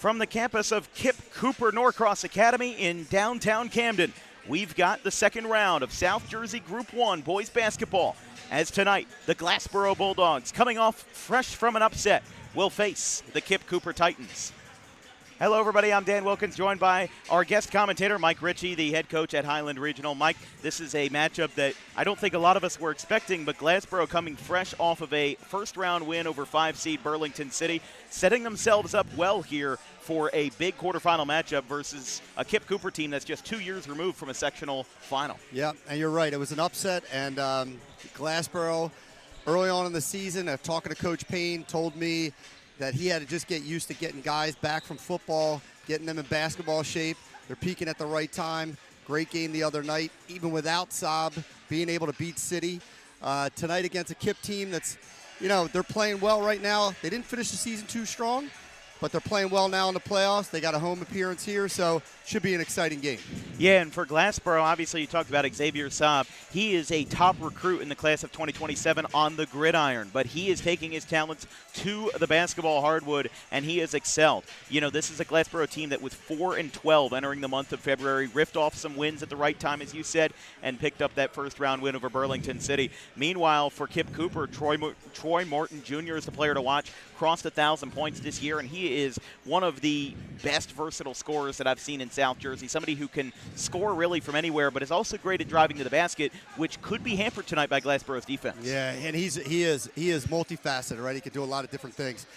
From the campus of KIPP Cooper Norcross Academy in downtown Camden, we've got the second round of South Jersey Group 1 boys basketball. As tonight, the Glassboro Bulldogs, coming off fresh from an upset, will face the KIPP Cooper Titans. Hello, everybody. I'm Dan Wilkins, joined by our guest commentator, Mike Ritchie, the head coach at Highland Regional. Mike, this is a matchup that I don't think a lot of us were expecting, but Glassboro coming fresh off of a first-round win over 5-seed Burlington City, setting themselves up well here for a big quarterfinal matchup versus a KIPP Cooper team that's just 2 years removed from a sectional final. Yeah, and you're right. It was an upset, and Glassboro, early on in the season, talking to Coach Payne, told me that he had to just get used to getting guys back from football, getting them in basketball shape. They're peaking at the right time. Great game the other night, even without Saab, being able to beat City. Tonight against a KIPP team that's, they're playing well right now. They didn't finish the season too strong, but they're playing well now in the playoffs. They got a home appearance here, so should be an exciting game. Yeah, and for Glassboro, obviously you talked about Xavier Saab. He is a top recruit in the class of 2027 on the gridiron, but he is taking his talents to the basketball hardwood, and he has excelled. This is a Glassboro team that was 4-12 entering the month of February, ripped off some wins at the right time, as you said, and picked up that first-round win over Burlington City. Meanwhile, for KIPP Cooper, Troy Morton Jr. is the player to watch. Crossed 1,000 points this year, and he is one of the best versatile scorers that I've seen in South Jersey. Somebody who can score really from anywhere, but is also great at driving to the basket, which could be hampered tonight by Glassboro's defense. Yeah, and he is multifaceted, right? He can do a lot of different things.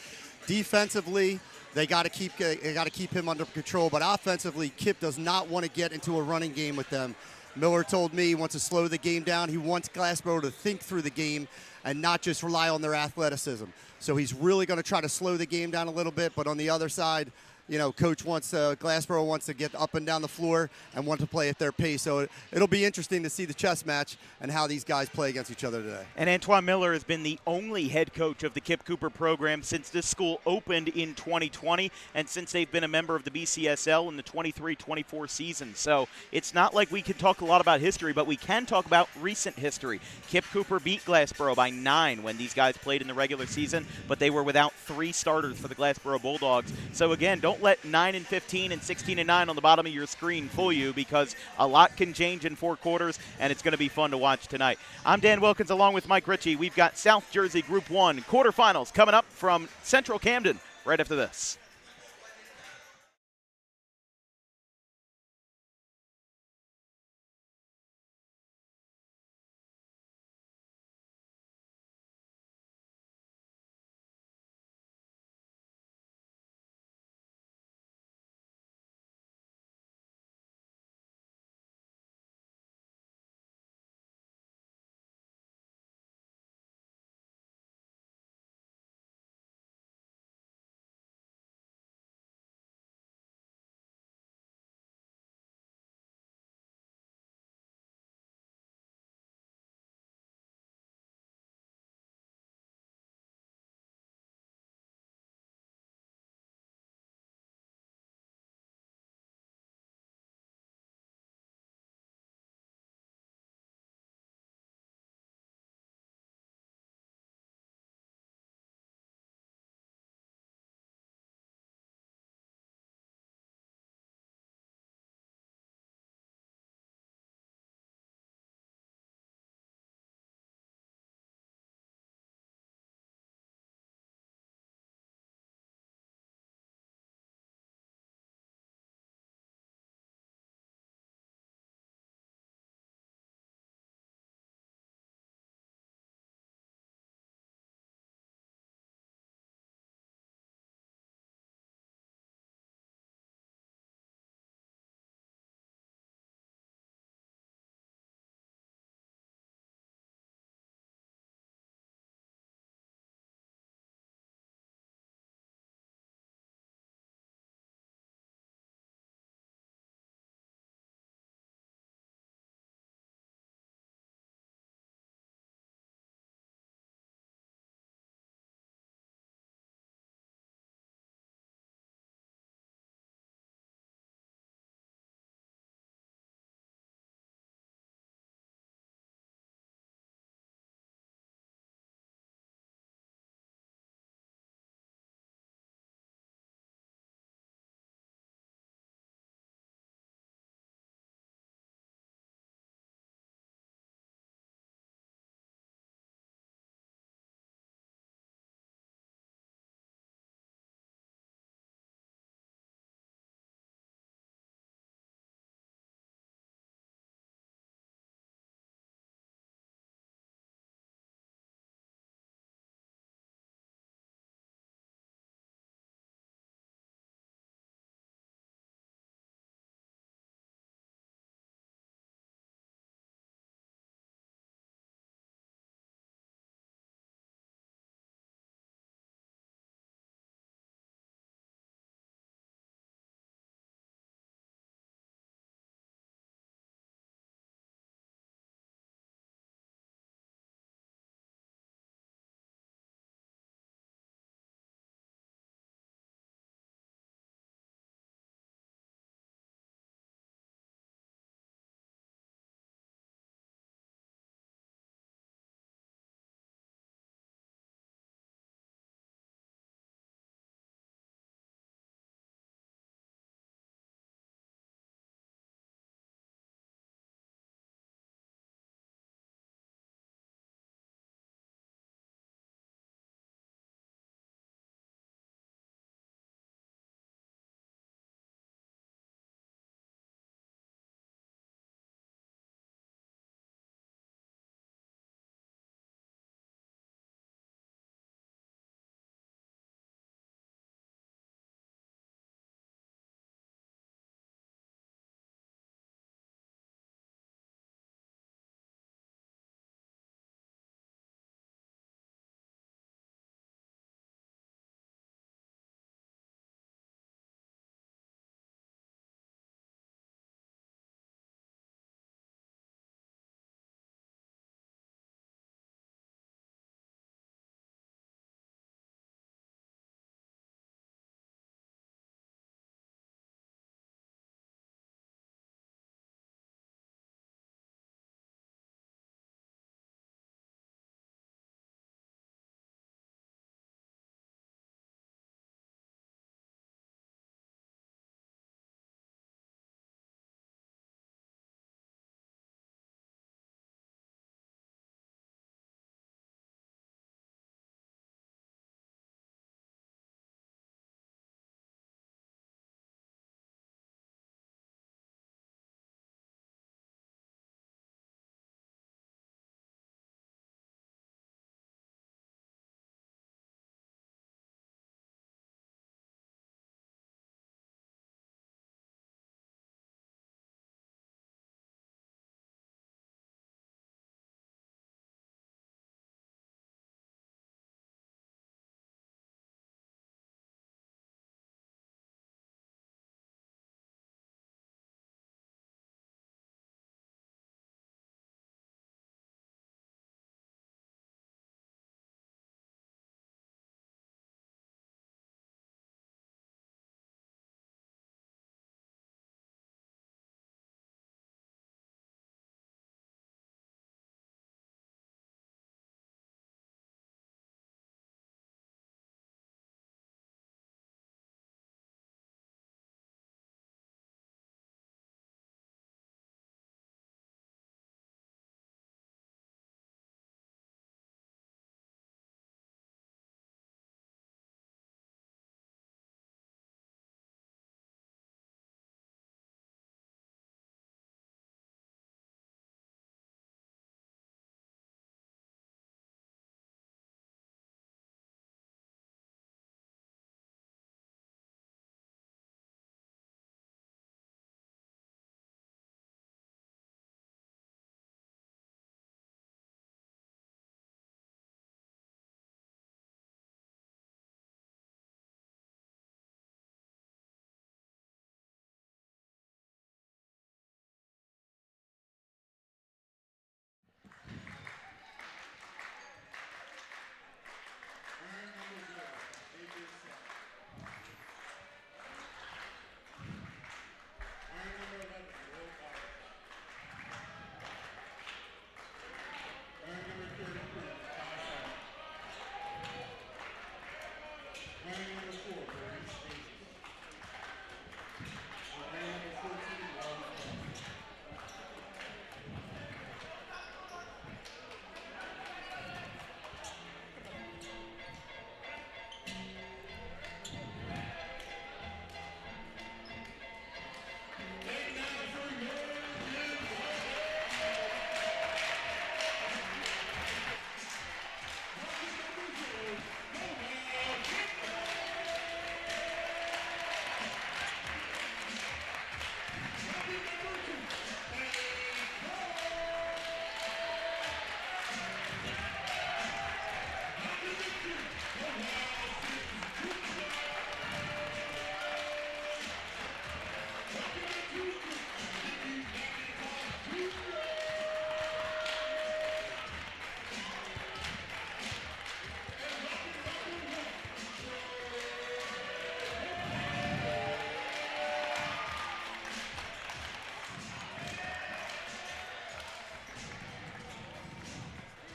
Defensively, they got to keep him under control, but offensively, KIPP does not want to get into a running game with them. Miller told me he wants to slow the game down. He wants Glassboro to think through the game and not just rely on their athleticism. So he's really going to try to slow the game down a little bit, but on the other side, Coach Glassboro wants to get up and down the floor and want to play at their pace. So it'll be interesting to see the chess match and how these guys play against each other today. And Antoine Miller has been the only head coach of the KIPP Cooper program since this school opened in 2020 and since they've been a member of the BCSL in the 23-24 season. So it's not like we can talk a lot about history, but we can talk about recent history. KIPP Cooper beat Glassboro by 9 when these guys played in the regular season, but they were without 3 starters for the Glassboro Bulldogs. So again, don't let 9-15 and 16-9 on the bottom of your screen fool you, because a lot can change in 4 quarters, and it's going to be fun to watch tonight. I'm Dan Wilkins along with Mike Ritchie. We've got South Jersey Group 1 quarterfinals coming up from Central Camden right after this.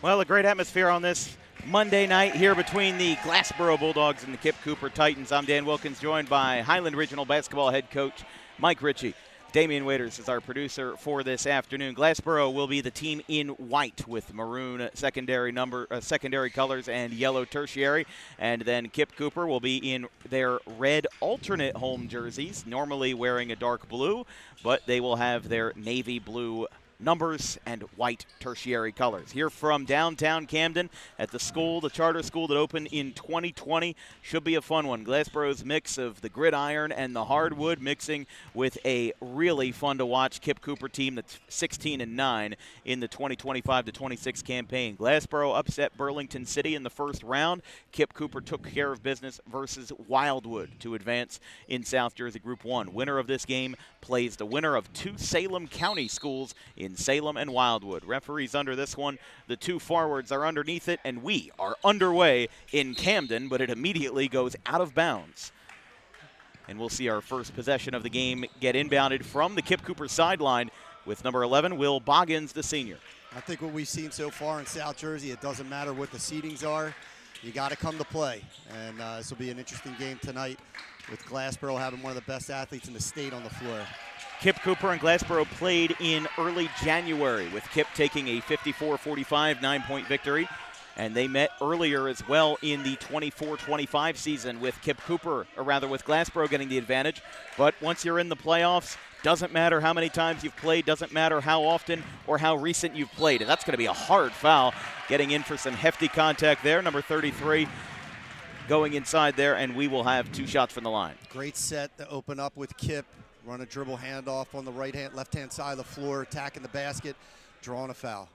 Well, a great atmosphere on this Monday night here between the Glassboro Bulldogs and the KIPP Cooper Titans. I'm Dan Wilkins, joined by Highland Regional Basketball head coach Mike Ritchie. Damian Waiters is our producer for this afternoon. Glassboro will be the team in white with maroon secondary colors and yellow tertiary. And then KIPP Cooper will be in their red alternate home jerseys, normally wearing a dark blue, but they will have their navy blue numbers and white tertiary colors. Here from downtown Camden at the school, the charter school that opened in 2020. Should be a fun one. Glassboro's mix of the gridiron and the hardwood mixing with a really fun to watch KIPP Cooper team that's 16-9 in the 2025-26 campaign. Glassboro upset Burlington City in the first round. KIPP Cooper took care of business versus Wildwood to advance in South Jersey Group 1. Winner of this game plays the winner of two Salem County schools in Salem and Wildwood. Referees under this one. The two forwards are underneath it, and we are underway in Camden, but it immediately goes out of bounds. And we'll see our first possession of the game get inbounded from the KIPP Cooper sideline with number 11, Will Boggins, the senior. I think what we've seen so far in South Jersey, it doesn't matter what the seedings are. You got to come to play. And this will be an interesting game tonight with Glassboro having one of the best athletes in the state on the floor. KIPP Cooper and Glassboro played in early January, with KIPP taking a 54-45 9-point victory. And they met earlier as well in the 24-25 season with KIPP Cooper, or rather with Glassboro getting the advantage. But once you're in the playoffs, doesn't matter how many times you've played, doesn't matter how often or how recent you've played. And that's going to be a hard foul, getting in for some hefty contact there. Number 33 going inside there, and we will have two shots from the line. Great set to open up with KIPP. Run a dribble handoff on the left-hand side of the floor, attacking the basket, drawing a foul.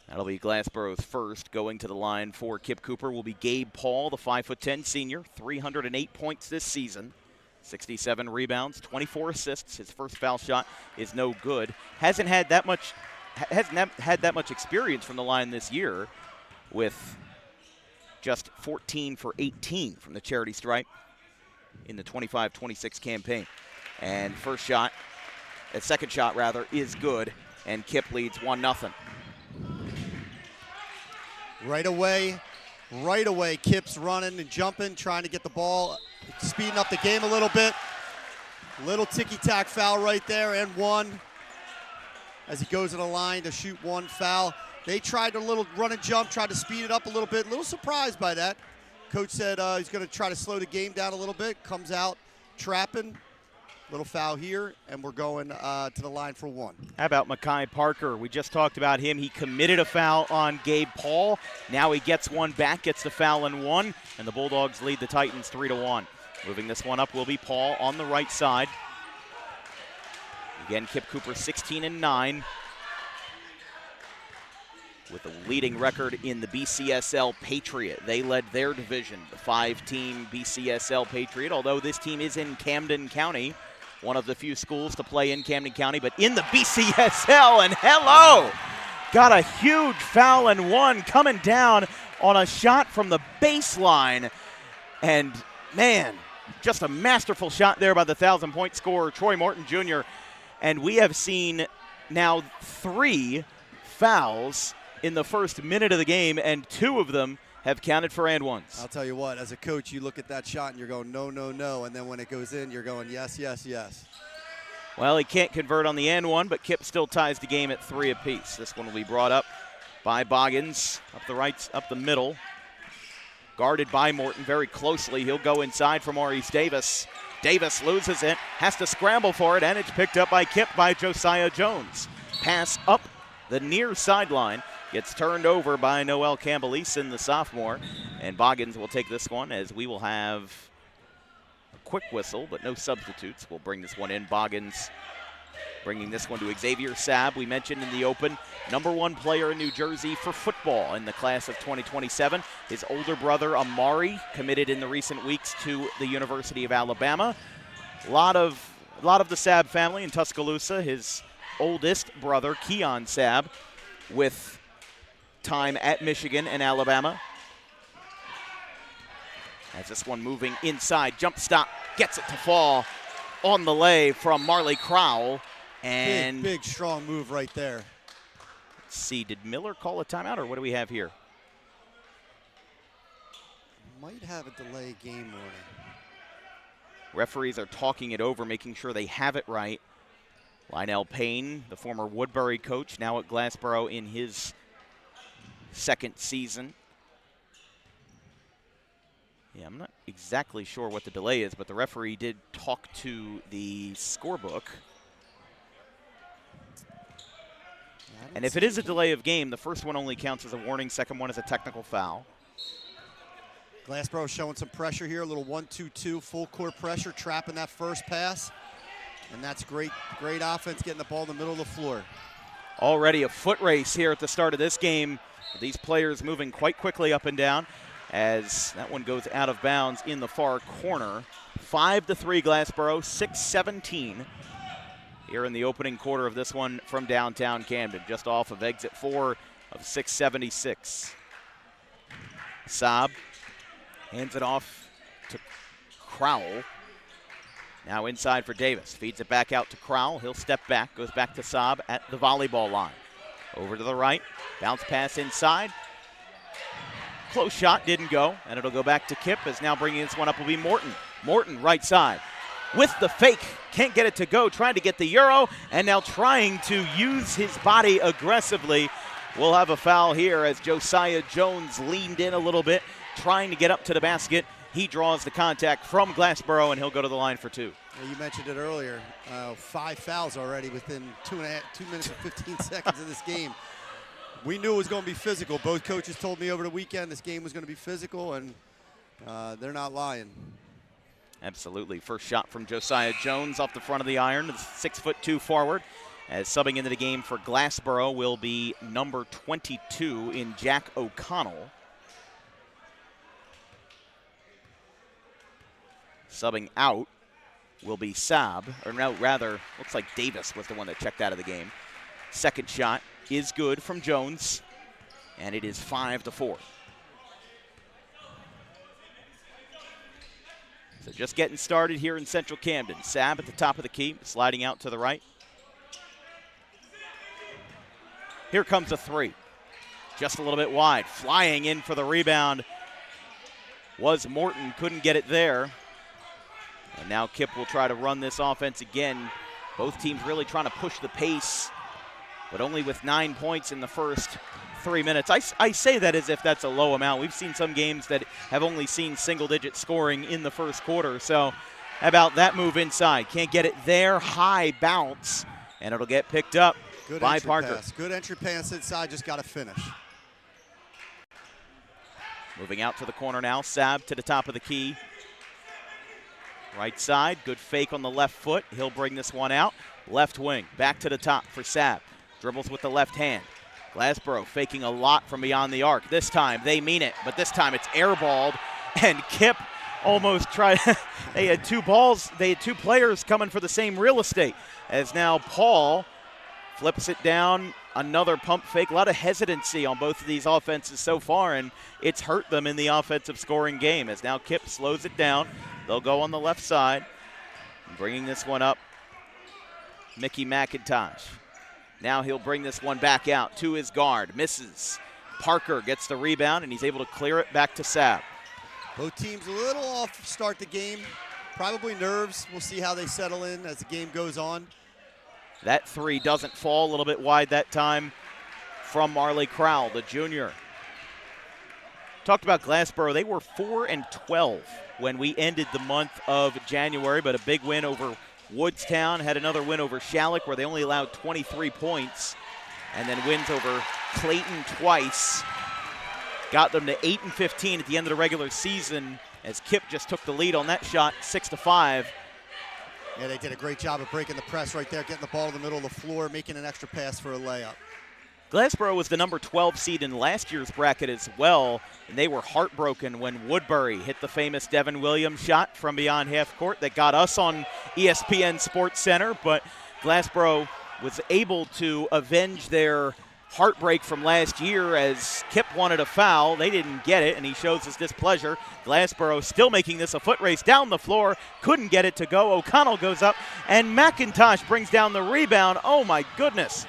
That'll be Glassboro's first. Going to the line for KIPP Cooper will be Gabe Paul, the 5'10" senior, 308 points this season, 67 rebounds, 24 assists. His first foul shot is no good. Hasn't had that much experience from the line this year, with just 14 for 18 from the charity stripe in the 25-26 campaign. And second shot is good, and KIPP leads 1-0. Right away, KIPP's running and jumping, trying to get the ball, speeding up the game a little bit. Little ticky-tack foul right there, and one. As he goes to the line to shoot one foul. They tried a little run and jump, tried to speed it up a little bit. A little surprised by that. Coach said he's going to try to slow the game down a little bit. Comes out trapping. Little foul here, and we're going to the line for one. How about Makai Parker? We just talked about him. He committed a foul on Gabe Paul. Now he gets one back, gets the foul and one, and the Bulldogs lead the Titans 3-1. Moving this one up will be Paul on the right side. Again, KIPP Cooper 16-9. With a leading record in the BCSL Patriot. They led their division, the 5-team BCSL Patriot, although this team is in Camden County, one of the few schools to play in Camden County, but in the BCSL, and hello! Got a huge foul and one coming down on a shot from the baseline. And, man, just a masterful shot there by the 1,000-point scorer, Troy Morton Jr. And we have seen now 3 fouls in the first minute of the game, and 2 of them have counted for and ones. I'll tell you what, as a coach, you look at that shot and you're going, no, no, no. And then when it goes in, you're going, yes, yes, yes. Well, he can't convert on the and one, but KIPP still ties the game at 3 apiece. This one will be brought up by Boggins, up the middle. Guarded by Morton very closely. He'll go inside for Maurice Davis. Davis loses it, has to scramble for it, and it's picked up by KIPP by Josiah Jones. Pass up the near sideline. Gets turned over by Noel Campbell-Eason, the sophomore. And Boggins will take this one as we will have a quick whistle, but no substitutes. We'll bring this one in. Boggins bringing this one to Xavier Sabb. We mentioned in the open, #1 player in New Jersey for football in the class of 2027. His older brother, Amari, committed in the recent weeks to the University of Alabama. A lot of the Sabb family in Tuscaloosa. His oldest brother, Keon Sabb, with time at Michigan and Alabama. As this one moving inside, jump stop, gets it to fall on the lay from Marley Crowell. And big, strong move right there. Let's see, did Miller call a timeout, or what do we have here? Might have a delay game warning. Referees are talking it over, making sure they have it right. Lionel Payne, the former Woodbury coach, now at Glassboro in his second season. Yeah, I'm not exactly sure what the delay is, but the referee did talk to the scorebook. And if it is a delay of game, the first one only counts as a warning, second one is a technical foul. Glassboro showing some pressure here, a little 1-2-2, full court pressure, trapping that first pass. And that's great offense, getting the ball in the middle of the floor. Already a foot race here at the start of this game. These players moving quite quickly up and down as that one goes out of bounds in the far corner. 5-3 Glassboro, 6-17 here in the opening quarter of this one from downtown Camden, just off of exit 4 of 676. Saab hands it off to Crowell. Now inside for Davis, feeds it back out to Crowell. He'll step back, goes back to Saab at the volleyball line. Over to the right, bounce pass inside. Close shot, didn't go, and it'll go back to KIPP, as now bringing this one up will be Morton. Morton, right side, with the fake, can't get it to go, trying to get the Euro, and now trying to use his body aggressively. We'll have a foul here as Josiah Jones leaned in a little bit, trying to get up to the basket. He draws the contact from Glassboro, and he'll go to the line for 2. Yeah, you mentioned it earlier. 5 fouls already within 2 minutes and 15 seconds of this game. We knew it was going to be physical. Both coaches told me over the weekend this game was going to be physical, and they're not lying. Absolutely. First shot from Josiah Jones off the front of the iron, the 6'2" forward. As subbing into the game for Glassboro will be number 22 in Jack O'Connell. Subbing out will be Saab, or no, rather, looks like Davis was the one that checked out of the game. Second shot is good from Jones, and it is 5-4. So just getting started here in Central Camden. Saab at the top of the key, sliding out to the right. Here comes a 3. Just a little bit wide. Flying in for the rebound was Morton, couldn't get it there. And now KIPP will try to run this offense again. Both teams really trying to push the pace, but only with 9 points in the first 3 minutes. I say that as if that's a low amount. We've seen some games that have only seen single-digit scoring in the first quarter. So how about that move inside? Can't get it there. High bounce, and it'll get picked up by Parker. Pass. Good entry pass inside, just got to finish. Moving out to the corner now. Saab to the top of the key. Right side, good fake on the left foot. He'll bring this one out. Left wing, back to the top for Saab. Dribbles with the left hand. Glassboro faking a lot from beyond the arc. This time, they mean it, but this time it's airballed, and KIPP almost tried. They had 2 balls. They had 2 players coming for the same real estate, as now Paul flips it down. Another pump fake. A lot of hesitancy on both of these offenses so far, and it's hurt them in the offensive scoring game, as now KIPP slows it down. They'll go on the left side. Bringing this one up, Mickey McIntosh. Now he'll bring this one back out to his guard. Misses. Parker gets the rebound, and he's able to clear it back to Saab. Both teams a little off to start the game. Probably nerves. We'll see how they settle in as the game goes on. That three doesn't fall, a little bit wide that time from Marley Crowell, the junior. Talked about Glassboro. They were 4-12 when we ended the month of January, but a big win over Woodstown. Had another win over Shalleck where they only allowed 23 points, and then wins over Clayton twice. Got them to 8-15 at the end of the regular season as KIPP just took the lead on that shot, 6-5. Yeah, they did a great job of breaking the press right there, getting the ball to the middle of the floor, making an extra pass for a layup. Glassboro was the number 12 seed in last year's bracket as well, and they were heartbroken when Woodbury hit the famous Devin Williams shot from beyond half court that got us on ESPN Sports Center, but Glassboro was able to avenge their heartbreak from last year as KIPP wanted a foul. They didn't get it, and he shows his displeasure. Glassboro still making this a foot race down the floor. Couldn't get it to go. O'Connell goes up, and McIntosh brings down the rebound. Oh, my goodness.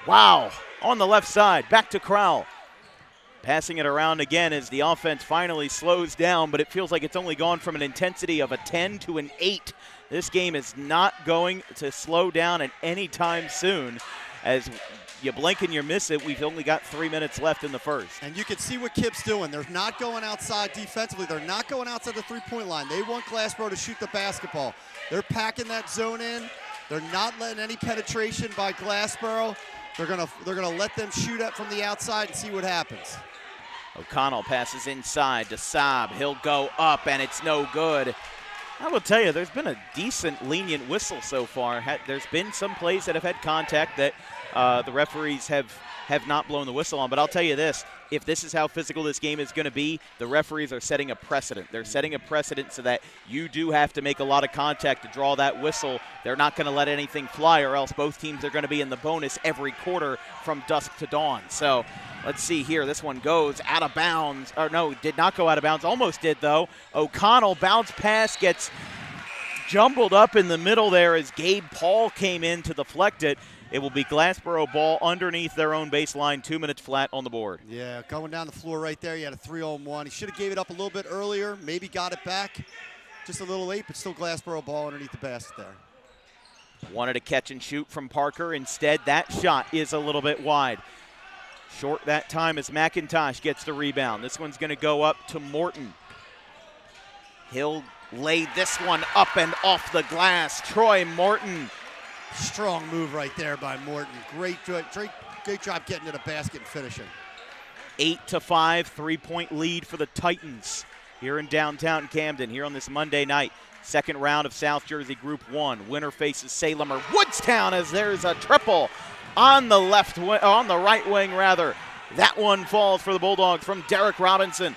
Wow. On the left side. Back to Crowell. Passing it around again as the offense finally slows down, but it feels like it's only gone from an intensity of a 10 to an 8. This game is not going to slow down at any time soon. As you blink and you miss it, we've only got 3 minutes left in the first. And you can see what KIPP's doing. They're not going outside defensively. They're not going outside the three-point line. They want Glassboro to shoot the basketball. They're packing that zone in. They're not letting any penetration by Glassboro. They're gonna let them shoot up from the outside and see what happens. O'Connell passes inside to Saab. He'll go up, and it's no good. I will tell you, there's been a decent lenient whistle so far. There's been some plays that have had contact that the referees have not blown the whistle on. But I'll tell you this, if this is how physical this game is going to be, the referees are setting a precedent. They're setting a precedent so that you do have to make a lot of contact to draw that whistle. They're not going to let anything fly, or else both teams are going to be in the bonus every quarter from dusk to dawn. So let's see here. This one goes out of bounds. Or no, did not go out of bounds. Almost did, though. O'Connell, bounce pass, gets jumbled up in the middle there as Gabe Paul came in to deflect it. It will be Glassboro ball underneath their own baseline, 2 minutes flat on the board. Yeah, going down the floor right there. He had a 3-on-1. He should have gave it up a little bit earlier, maybe got it back just a little late, but still Glassboro ball underneath the basket there. Wanted a catch and shoot from Parker. Instead, that shot is a little bit wide. Short that time as McIntosh gets the rebound. This one's going to go up to Morton. He'll lay this one up and off the glass. Troy Morton. Strong move right there by Morton. Great job getting to the basket and finishing. 8-5, 3-point lead for the Titans here in downtown Camden, here on this Monday night. Second round of South Jersey Group 1. Winner faces Salem or Woodstown as there's a triple on the right wing rather. That one falls for the Bulldogs from Derek Robinson.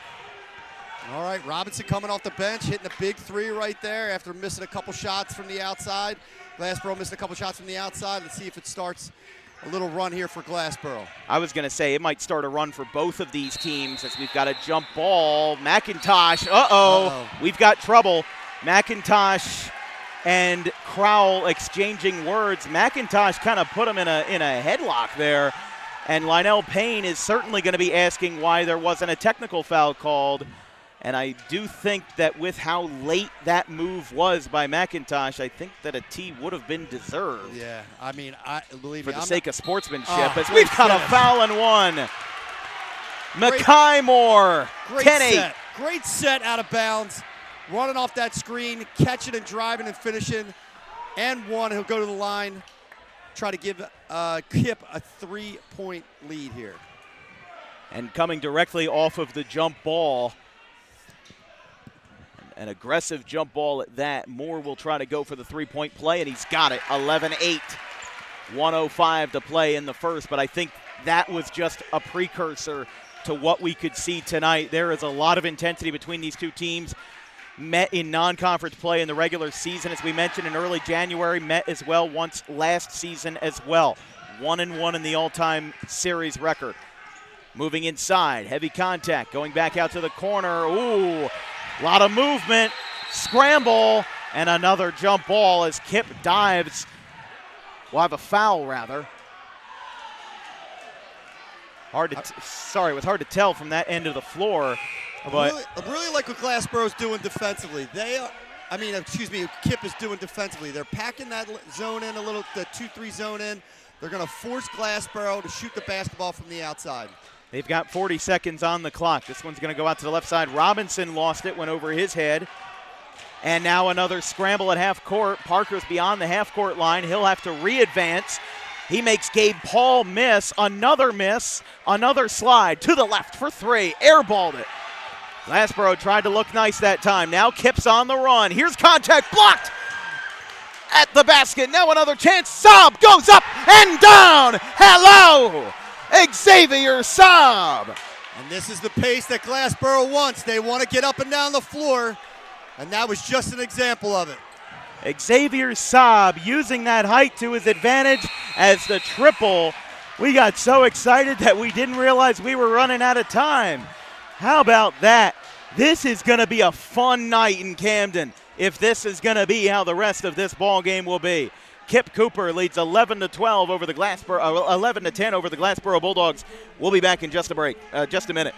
All right, Robinson coming off the bench, hitting a big three right there after missing a couple shots from the outside. Glassboro missed a couple shots from the outside. Let's see if it starts a little run here for Glassboro. I was going to say it might start a run for both of these teams as we've got a jump ball. McIntosh, we've got trouble. McIntosh and Crowell exchanging words. McIntosh kind of put him in a headlock there. And Lionel Payne is certainly going to be asking why there wasn't a technical foul called. And I do think that with how late that move was by McIntosh, I think that a tee would have been deserved. Yeah, I mean, believe me. For the sake of sportsmanship, as we've got a foul and one. Mackay Moore, 10-8. Great set out of bounds. Running off that screen, catching and driving and finishing. And one, he'll go to the line, try to give KIPP a 3-point lead here. And coming directly off of the jump ball, an aggressive jump ball at that. Moore will try to go for the 3-point play, and he's got it. 11-8, 1:05 to play in the first, but I think that was just a precursor to what we could see tonight. There is a lot of intensity between these two teams. Met in non-conference play in the regular season, as we mentioned in early January, met as well once last season as well. 1-1 in the all-time series record. Moving inside, heavy contact, going back out to the corner. Ooh, a lot of movement, scramble, and another jump ball as KIPP dives. We'll have a foul, rather. Hard to sorry, it was hard to tell from that end of the floor. But I really like what Glassboro's doing defensively. KIPP is doing defensively. They're packing that zone in a little, the 2-3 zone in. They're going to force Glassboro to shoot the basketball from the outside. They've got 40 seconds on the clock. This one's going to go out to the left side. Robinson lost it, went over his head. And now another scramble at half court. Parker's beyond the half court line. He'll have to re-advance. He makes Gabe Paul miss, another slide to the left for three, airballed it. Glassboro tried to look nice that time. Now KIPP's on the run. Here's contact, blocked at the basket. Now another chance. Saab goes up and down. Hello, Xavier Saab. And this is the pace that Glassboro wants. They want to get up and down the floor, and that was just an example of it. Xavier Saab using that height to his advantage as the triple. We got so excited that we didn't realize we were running out of time. How about that? This is going to be a fun night in Camden if this is going to be how the rest of this ball game will be. KIPP Cooper leads 11-12 over the 11-10 over the Glassboro Bulldogs. We'll be back in just a minute.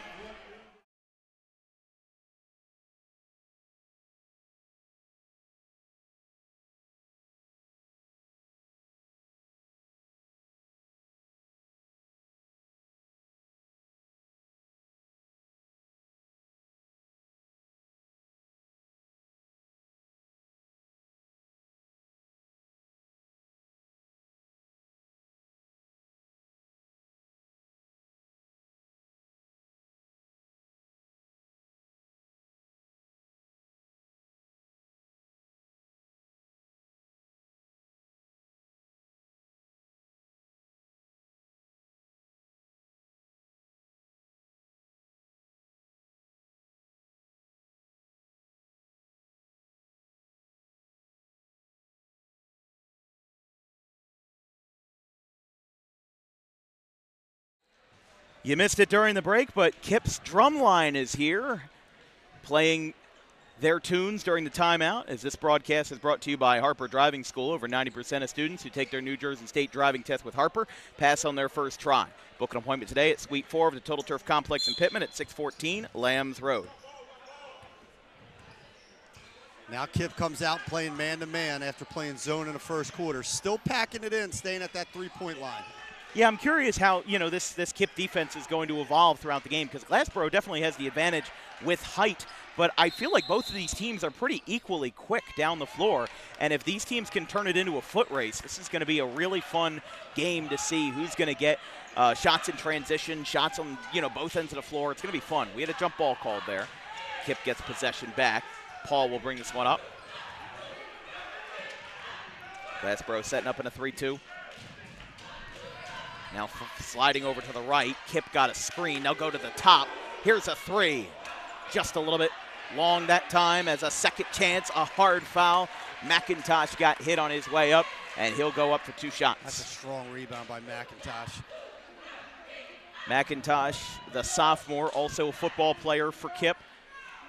You missed it during the break, but KIPP's Drumline is here, playing their tunes during the timeout, as this broadcast is brought to you by Harper Driving School. Over 90% of students who take their New Jersey State driving test with Harper pass on their first try. Book an appointment today at Suite 4 of the Total Turf Complex in Pittman at 614 Lambs Road. Now KIPP comes out playing man-to-man after playing zone in the first quarter. Still packing it in, staying at that three-point line. Yeah, I'm curious how, this KIPP defense is going to evolve throughout the game, because Glassboro definitely has the advantage with height, but I feel like both of these teams are pretty equally quick down the floor, and if these teams can turn it into a foot race, this is going to be a really fun game to see who's going to get shots in transition, shots on both ends of the floor. It's going to be fun. We had a jump ball called there. KIPP gets possession back. Paul will bring this one up. Glassboro setting up in a 3-2. Now sliding over to the right. KIPP got a screen. Now go to the top. Here's a three. Just a little bit long that time as a second chance, a hard foul. McIntosh got hit on his way up, and he'll go up for two shots. That's a strong rebound by McIntosh. McIntosh, the sophomore, also a football player for KIPP,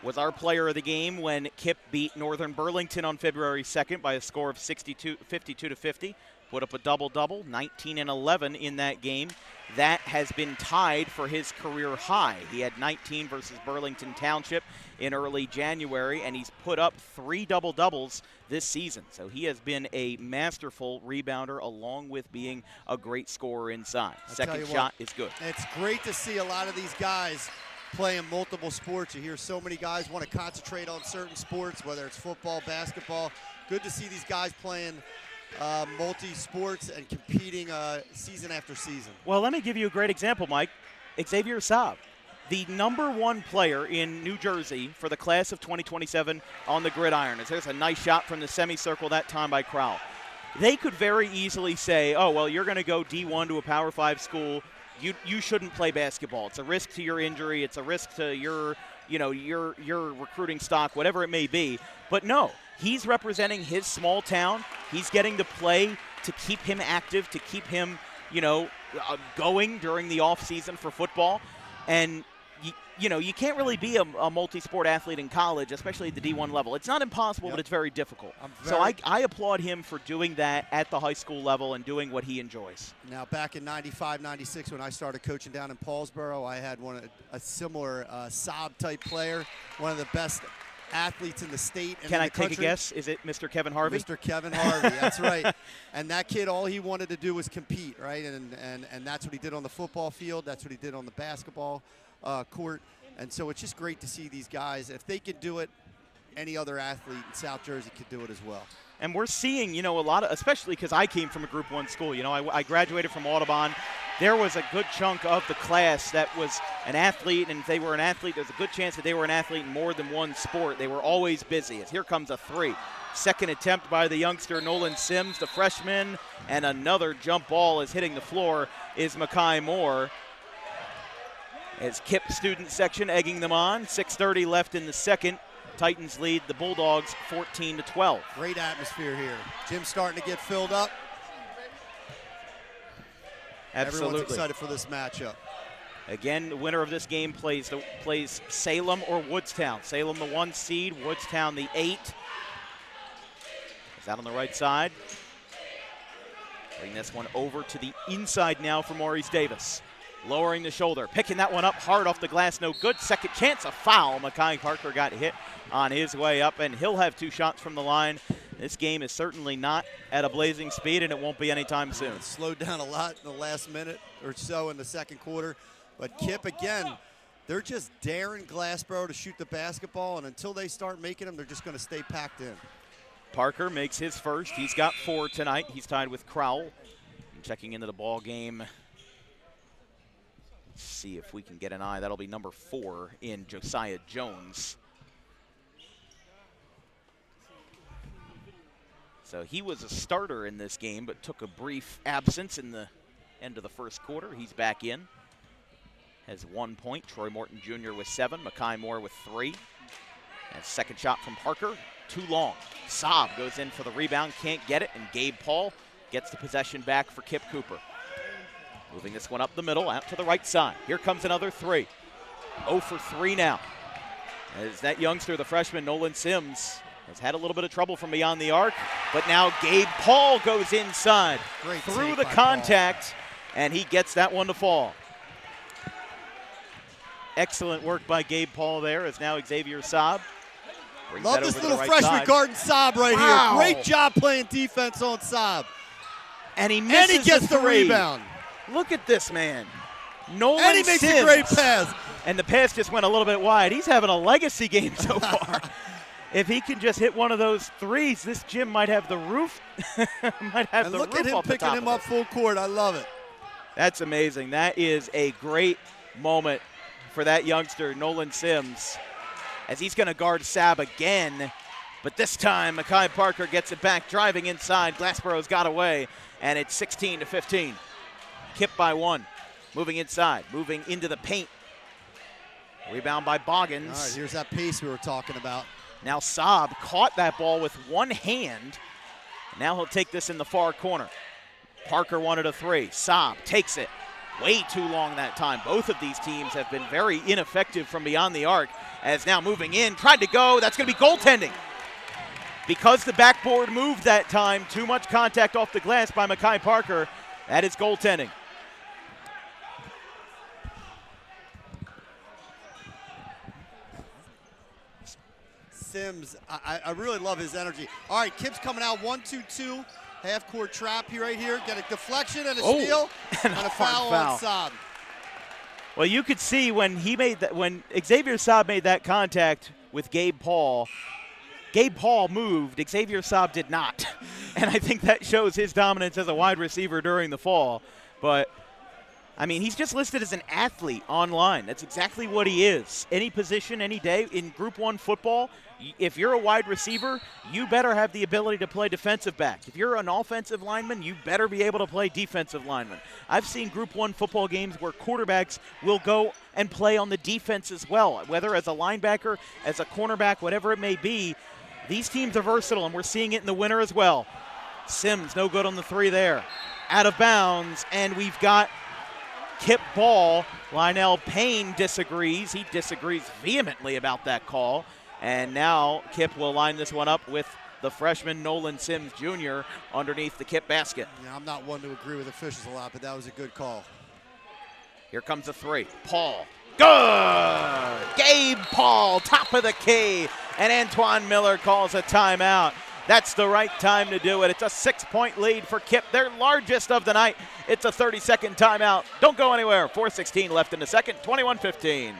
was our player of the game when KIPP beat Northern Burlington on February 2nd by a score of 52-50. Put up a double-double, 19 and 11 in that game. That has been tied for his career high. He had 19 versus Burlington Township in early January, and he's put up 3 double-doubles this season. So he has been a masterful rebounder along with being a great scorer inside. Second shot is good. It's great to see a lot of these guys playing multiple sports. You hear so many guys want to concentrate on certain sports, whether it's football, basketball. Good to see these guys playing multi-sports and competing season after season. Well, let me give you a great example, Mike. Xavier Saab, the #1 player in New Jersey for the class of 2027 on the gridiron. There's a nice shot from the semicircle that time by Crowell. They could very easily say, oh, well, you're going to go D1 to a Power 5 school. You shouldn't play basketball. It's a risk to your injury. It's a risk to your recruiting stock, whatever it may be. But no, he's representing his small town. He's getting to play to keep him active, to keep him, going during the off season for football. And you can't really be a multi-sport athlete in college, especially at the D1 level. It's not impossible, but it's very difficult. So I applaud him for doing that at the high school level and doing what he enjoys. Now, back in 95, 96, when I started coaching down in Paulsboro, I had a similar Saab-type player, one of the best athletes in the state and Can in I the country. take a guess? Is it Mr. Kevin Harvey? Mr. Kevin Harvey, that's right. And that kid, all he wanted to do was compete, right? And that's what he did on the football field. That's what he did on the basketball court. And so it's just great to see these guys. If they could do it, any other athlete in South Jersey could do it as well. And we're seeing, a lot of, especially because I came from a Group 1 school. I graduated from Audubon. There was a good chunk of the class that was an athlete, and if they were an athlete, there's a good chance that they were an athlete in more than one sport. They were always busy. As here comes a 3. Second attempt by the youngster Nolan Sims, the freshman, and another jump ball is hitting the floor is Makai Moore. As KIPP student section egging them on. 6:30 left in the second. Titans lead the Bulldogs 14-12. Great atmosphere here. Gym's starting to get filled up. Absolutely. Everyone's excited for this matchup. Again, the winner of this game plays Salem or Woodstown. Salem the 1 seed, Woodstown the 8. Is out on the right side. Bring this one over to the inside now for Maurice Davis. Lowering the shoulder, picking that one up hard off the glass, no good. Second chance, a foul. Makai Parker got hit on his way up, and he'll have 2 shots from the line. This game is certainly not at a blazing speed, and it won't be anytime soon. It slowed down a lot in the last minute or so in the second quarter. But KIPP, again, they're just daring Glassboro to shoot the basketball, and until they start making them, they're just going to stay packed in. Parker makes his first. He's got 4 tonight. He's tied with Crowell. And checking into the ball game. Let's see if we can get an eye. That'll be number 4 in Josiah Jones. So he was a starter in this game, but took a brief absence in the end of the first quarter. He's back in. Has 1 point. Troy Morton Jr. with 7. Makai Moore with 3. And second shot from Parker. Too long. Saab goes in for the rebound. Can't get it. And Gabe Paul gets the possession back for KIPP Cooper. Moving this one up the middle, out to the right side. Here comes another 3. 0 for 3 now. As that youngster, the freshman Nolan Sims, has had a little bit of trouble from beyond the arc, but now Gabe Paul goes inside through the contact, and he gets that one to fall. Excellent work by Gabe Paul there, as now Xavier Saab brings Love that this over little to the right freshman side. guarding Saab right Wow. here. Great job playing defense on Saab. And he misses And he gets the three. rebound. Look at this man. Nolan And he makes Sims. a great pass. And the pass just went a little bit wide. He's having a legacy game so far. If he can just hit one of those threes, this gym might have the roof. might have And the look roof at him off the picking top him of up it. full court. I love it. That's amazing. That is a great moment for that youngster, Nolan Sims, as he's going to guard Saab again. But this time, Makai Parker gets it back, driving inside. Glassboro's got away, and it's 16-15. KIPP by 1. Moving inside, moving into the paint. Rebound by Boggins. All right, here's that pace we were talking about. Now Saab caught that ball with one hand. Now he'll take this in the far corner. Parker wanted a 3. Saab takes it. Way too long that time. Both of these teams have been very ineffective from beyond the arc. As now moving in, tried to go. That's going to be goaltending. Because the backboard moved that time, too much contact off the glass by Makai Parker. That is goaltending. Sims, I really love his energy. All right, KIPP's coming out 1-2-2. Half-court trap here, right here. Get a deflection and a steal and a foul on Saab. Well, you could see when he made that, when Xavier Saab made that contact with Gabe Paul moved, Xavier Saab did not. And I think that shows his dominance as a wide receiver during the fall. But, I mean, he's just listed as an athlete online. That's exactly what he is. Any position, any day. In Group 1 football, if you're a wide receiver, you better have the ability to play defensive back. If you're an offensive lineman, you better be able to play defensive lineman. I've seen Group 1 football games where quarterbacks will go and play on the defense as well, whether as a linebacker, as a cornerback, whatever it may be. These teams are versatile, and we're seeing it in the winter as well. Sims, no good on the 3 there. Out of bounds, and we've got KIPP ball. Lionel Payne disagrees. He disagrees vehemently about that call. And now KIPP will line this one up with the freshman Nolan Sims Jr. underneath the KIPP basket. Yeah, I'm not one to agree with officials a lot, but that was a good call. Here comes a three. Paul. Good! Gabe Paul, top of the key. And Antoine Miller calls a timeout. That's the right time to do it. It's a 6-point lead for KIPP, their largest of the night. It's a 30-second timeout. Don't go anywhere. 4:16 left in the second, 21-15.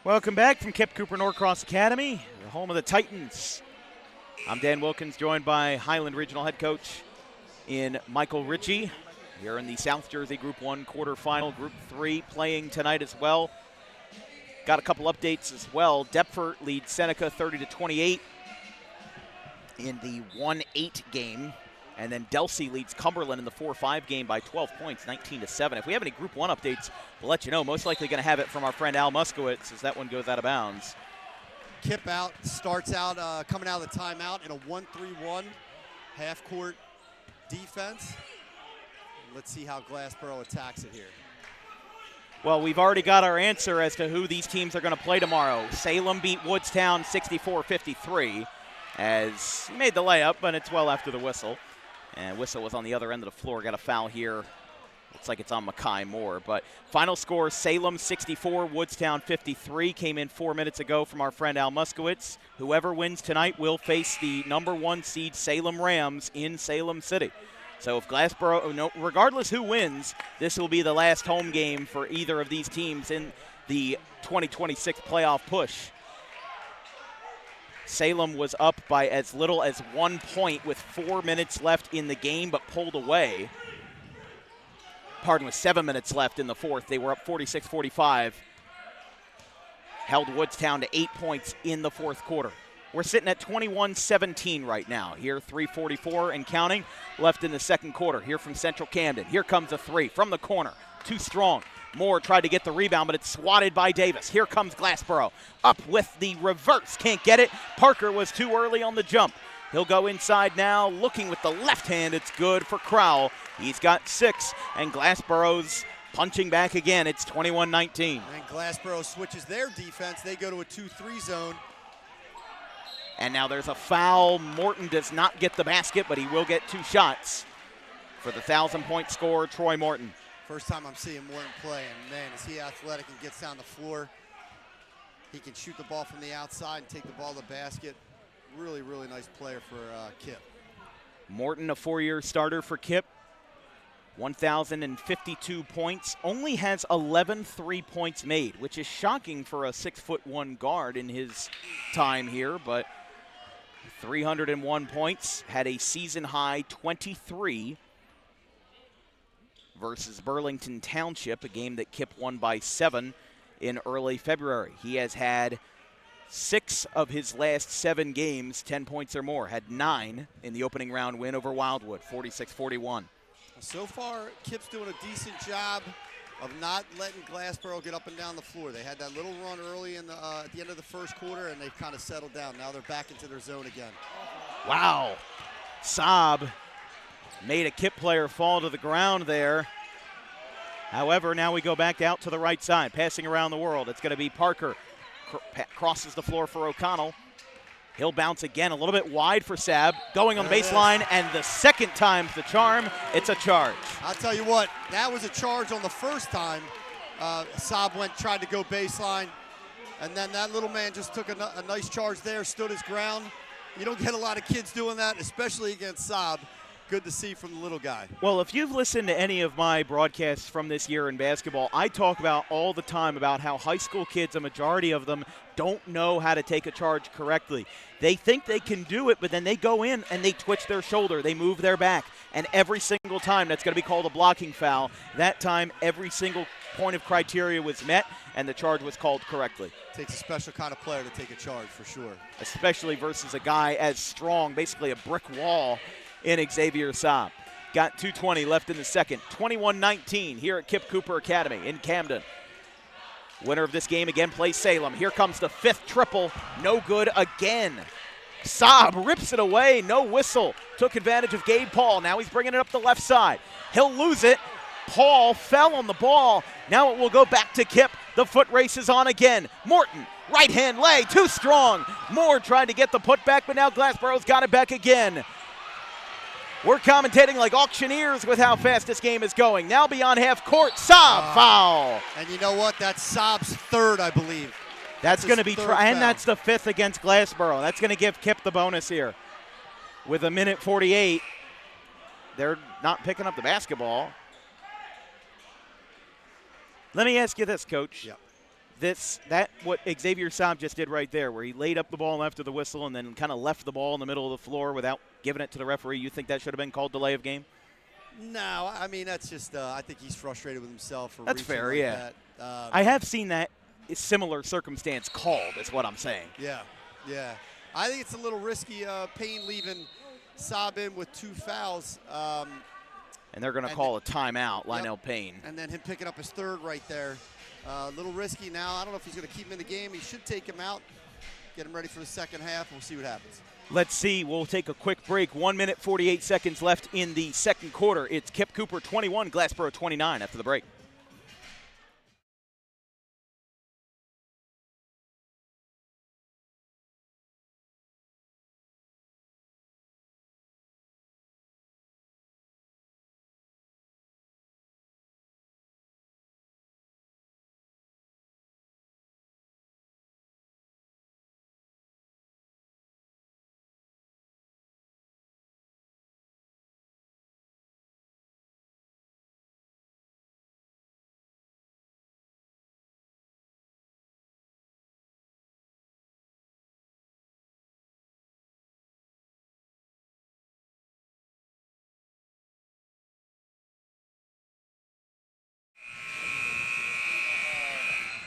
Welcome back from KIPP Cooper Norcross Academy, the home of the Titans. I'm Dan Wilkins, joined by Highland Regional Head Coach in Michael Ritchie. Here in the South Jersey Group 1 quarterfinal, Group 3 playing tonight as well. Got a couple updates as well. Deptford leads Seneca 30-28 in the 1-8 game. And then Delsey leads Cumberland in the 4-5 game by 12 points, 19-7. If we have any Group 1 updates, we'll let you know. Most likely going to have it from our friend Al Muskowitz as that one goes out of bounds. KIPP out, starts out, coming out of the timeout in a 1-3-1 half-court defense. Let's see how Glassboro attacks it here. Well, we've already got our answer as to who these teams are going to play tomorrow. Salem beat Woodstown 64-53 as he made the layup, but it's well after the whistle. And whistle was on the other end of the floor. Got a foul here. Looks like it's on Makai Moore. But final score, Salem 64, Woodstown 53. Came in 4 minutes ago from our friend Al Muskowitz. Whoever wins tonight will face the #1 seed Salem Rams in Salem City. So if Glassboro, regardless who wins, this will be the last home game for either of these teams in the 2026 playoff push. Salem was up by as little as 1 point with 4 minutes left in the game, but pulled away. Pardon, with 7 minutes left in the fourth. They were up 46-45. Held Woodstown to 8 points in the fourth quarter. We're sitting at 21-17 right now. Here, 3:44 and counting left in the second quarter. Here from Central Camden. Here comes a three from the corner. Too strong. Moore tried to get the rebound, but it's swatted by Davis. Here comes Glassboro. Up with the reverse. Can't get it. Parker was too early on the jump. He'll go inside now, looking with the left hand. It's good for Crowell. He's got 6, and Glassboro's punching back again. It's 21-19. And Glassboro switches their defense. They go to a 2-3 zone. And now there's a foul. Morton does not get the basket, but he will get 2 shots for the 1,000-point scorer, Troy Morton. First time I'm seeing Morton play, and man, is he athletic and gets down the floor. He can shoot the ball from the outside and take the ball to the basket. Really, really nice player for KIPP. Morton, a 4-year starter for KIPP. 1,052 points. Only has 11 3-points made, which is shocking for a 6'1" guard in his time here, but 301 points. Had a season-high 23 versus Burlington Township, a game that KIPP won by 7 in early February. He has had 6 of his last 7 games, 10 points or more. Had 9 in the opening round win over Wildwood, 46-41. So far, KIPP's doing a decent job of not letting Glassboro get up and down the floor. They had that little run early in the, at the end of the first quarter, and they've kind of settled down. Now they're back into their zone again. Wow. Saab made a KIPP player fall to the ground there. However, now we go back out to the right side, passing around the world. It's going to be Parker. Crosses the floor for O'Connell. He'll bounce again, a little bit wide for Saab. Going on the baseline, and the second time's the charm. It's a charge. I'll tell you what, that was a charge on the first time. Saab tried to go baseline, and then that little man just took a nice charge there, stood his ground. You don't get a lot of kids doing that, especially against Saab. good to see from the little guy. Well, if you've listened to any of my broadcasts from this year in basketball, I talk about all the time about how high school kids, a majority of them, don't know how to take a charge correctly. They think they can do it, but then they go in and they twitch their shoulder. They move their back. And every single time, that's going to be called a blocking foul. That time, every single point of criteria was met, and the charge was called correctly. Takes a special kind of player to take a charge, for sure. Especially versus a guy as strong, basically a brick wall, in Xavier Saab. Got 2:20 left in the second. 21-19 here at KIPP Cooper Academy in Camden. Winner of this game again plays Salem. Here comes the fifth triple. No good again. Saab rips it away. No whistle. Took advantage of Gabe Paul. Now he's bringing it up the left side. He'll lose it. Paul fell on the ball. Now it will go back to KIPP. The foot race is on again. Morton, right hand lay, too strong. Moore trying to get the putback, but now Glassboro's got it back again. We're commentating like auctioneers with how fast this game is going. Now beyond half court, Saab foul. And you know what? That's Saab's third, I believe. That's going to be, and that's the fifth against Glassboro. That's going to give KIPP the bonus here. With 1:48, they're not picking up the basketball. Let me ask you this, Coach. Yep. What Xavier Saab just did right there, where he laid up the ball after the whistle and then kind of left the ball in the middle of the floor without giving it to the referee. You think that should have been called delay of game? No, I mean, that's just, I think he's frustrated with himself. For that's fair, like yeah. That. I have seen that similar circumstance called, is what I'm saying. Yeah, yeah. I think it's a little risky, Payne leaving Saab in with 2 fouls. And they're going to call a timeout, Lionel Payne. And then him picking up his third right there. A little risky now. I don't know if he's going to keep him in the game. He should take him out, get him ready for the second half. We'll see what happens. Let's see. We'll take a quick break. 1:48 left in the second quarter. It's KIPP Cooper 21, Glassboro 29 after the break.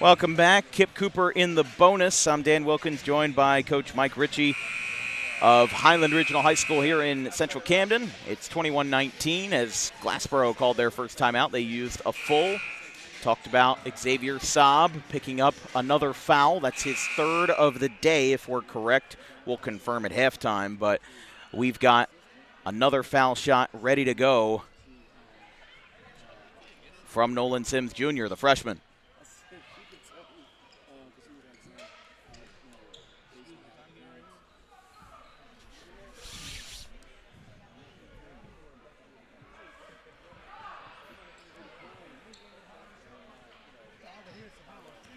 Welcome back. KIPP Cooper in the bonus. I'm Dan Wilkins, joined by Coach Mike Ritchie of Highland Regional High School here in Central Camden. It's 21-19 as Glassboro called their first timeout. They used a full. Talked about Xavier Saab picking up another foul. That's his third of the day, if we're correct. We'll confirm at halftime, but we've got another foul shot ready to go from Nolan Sims Jr., the freshman.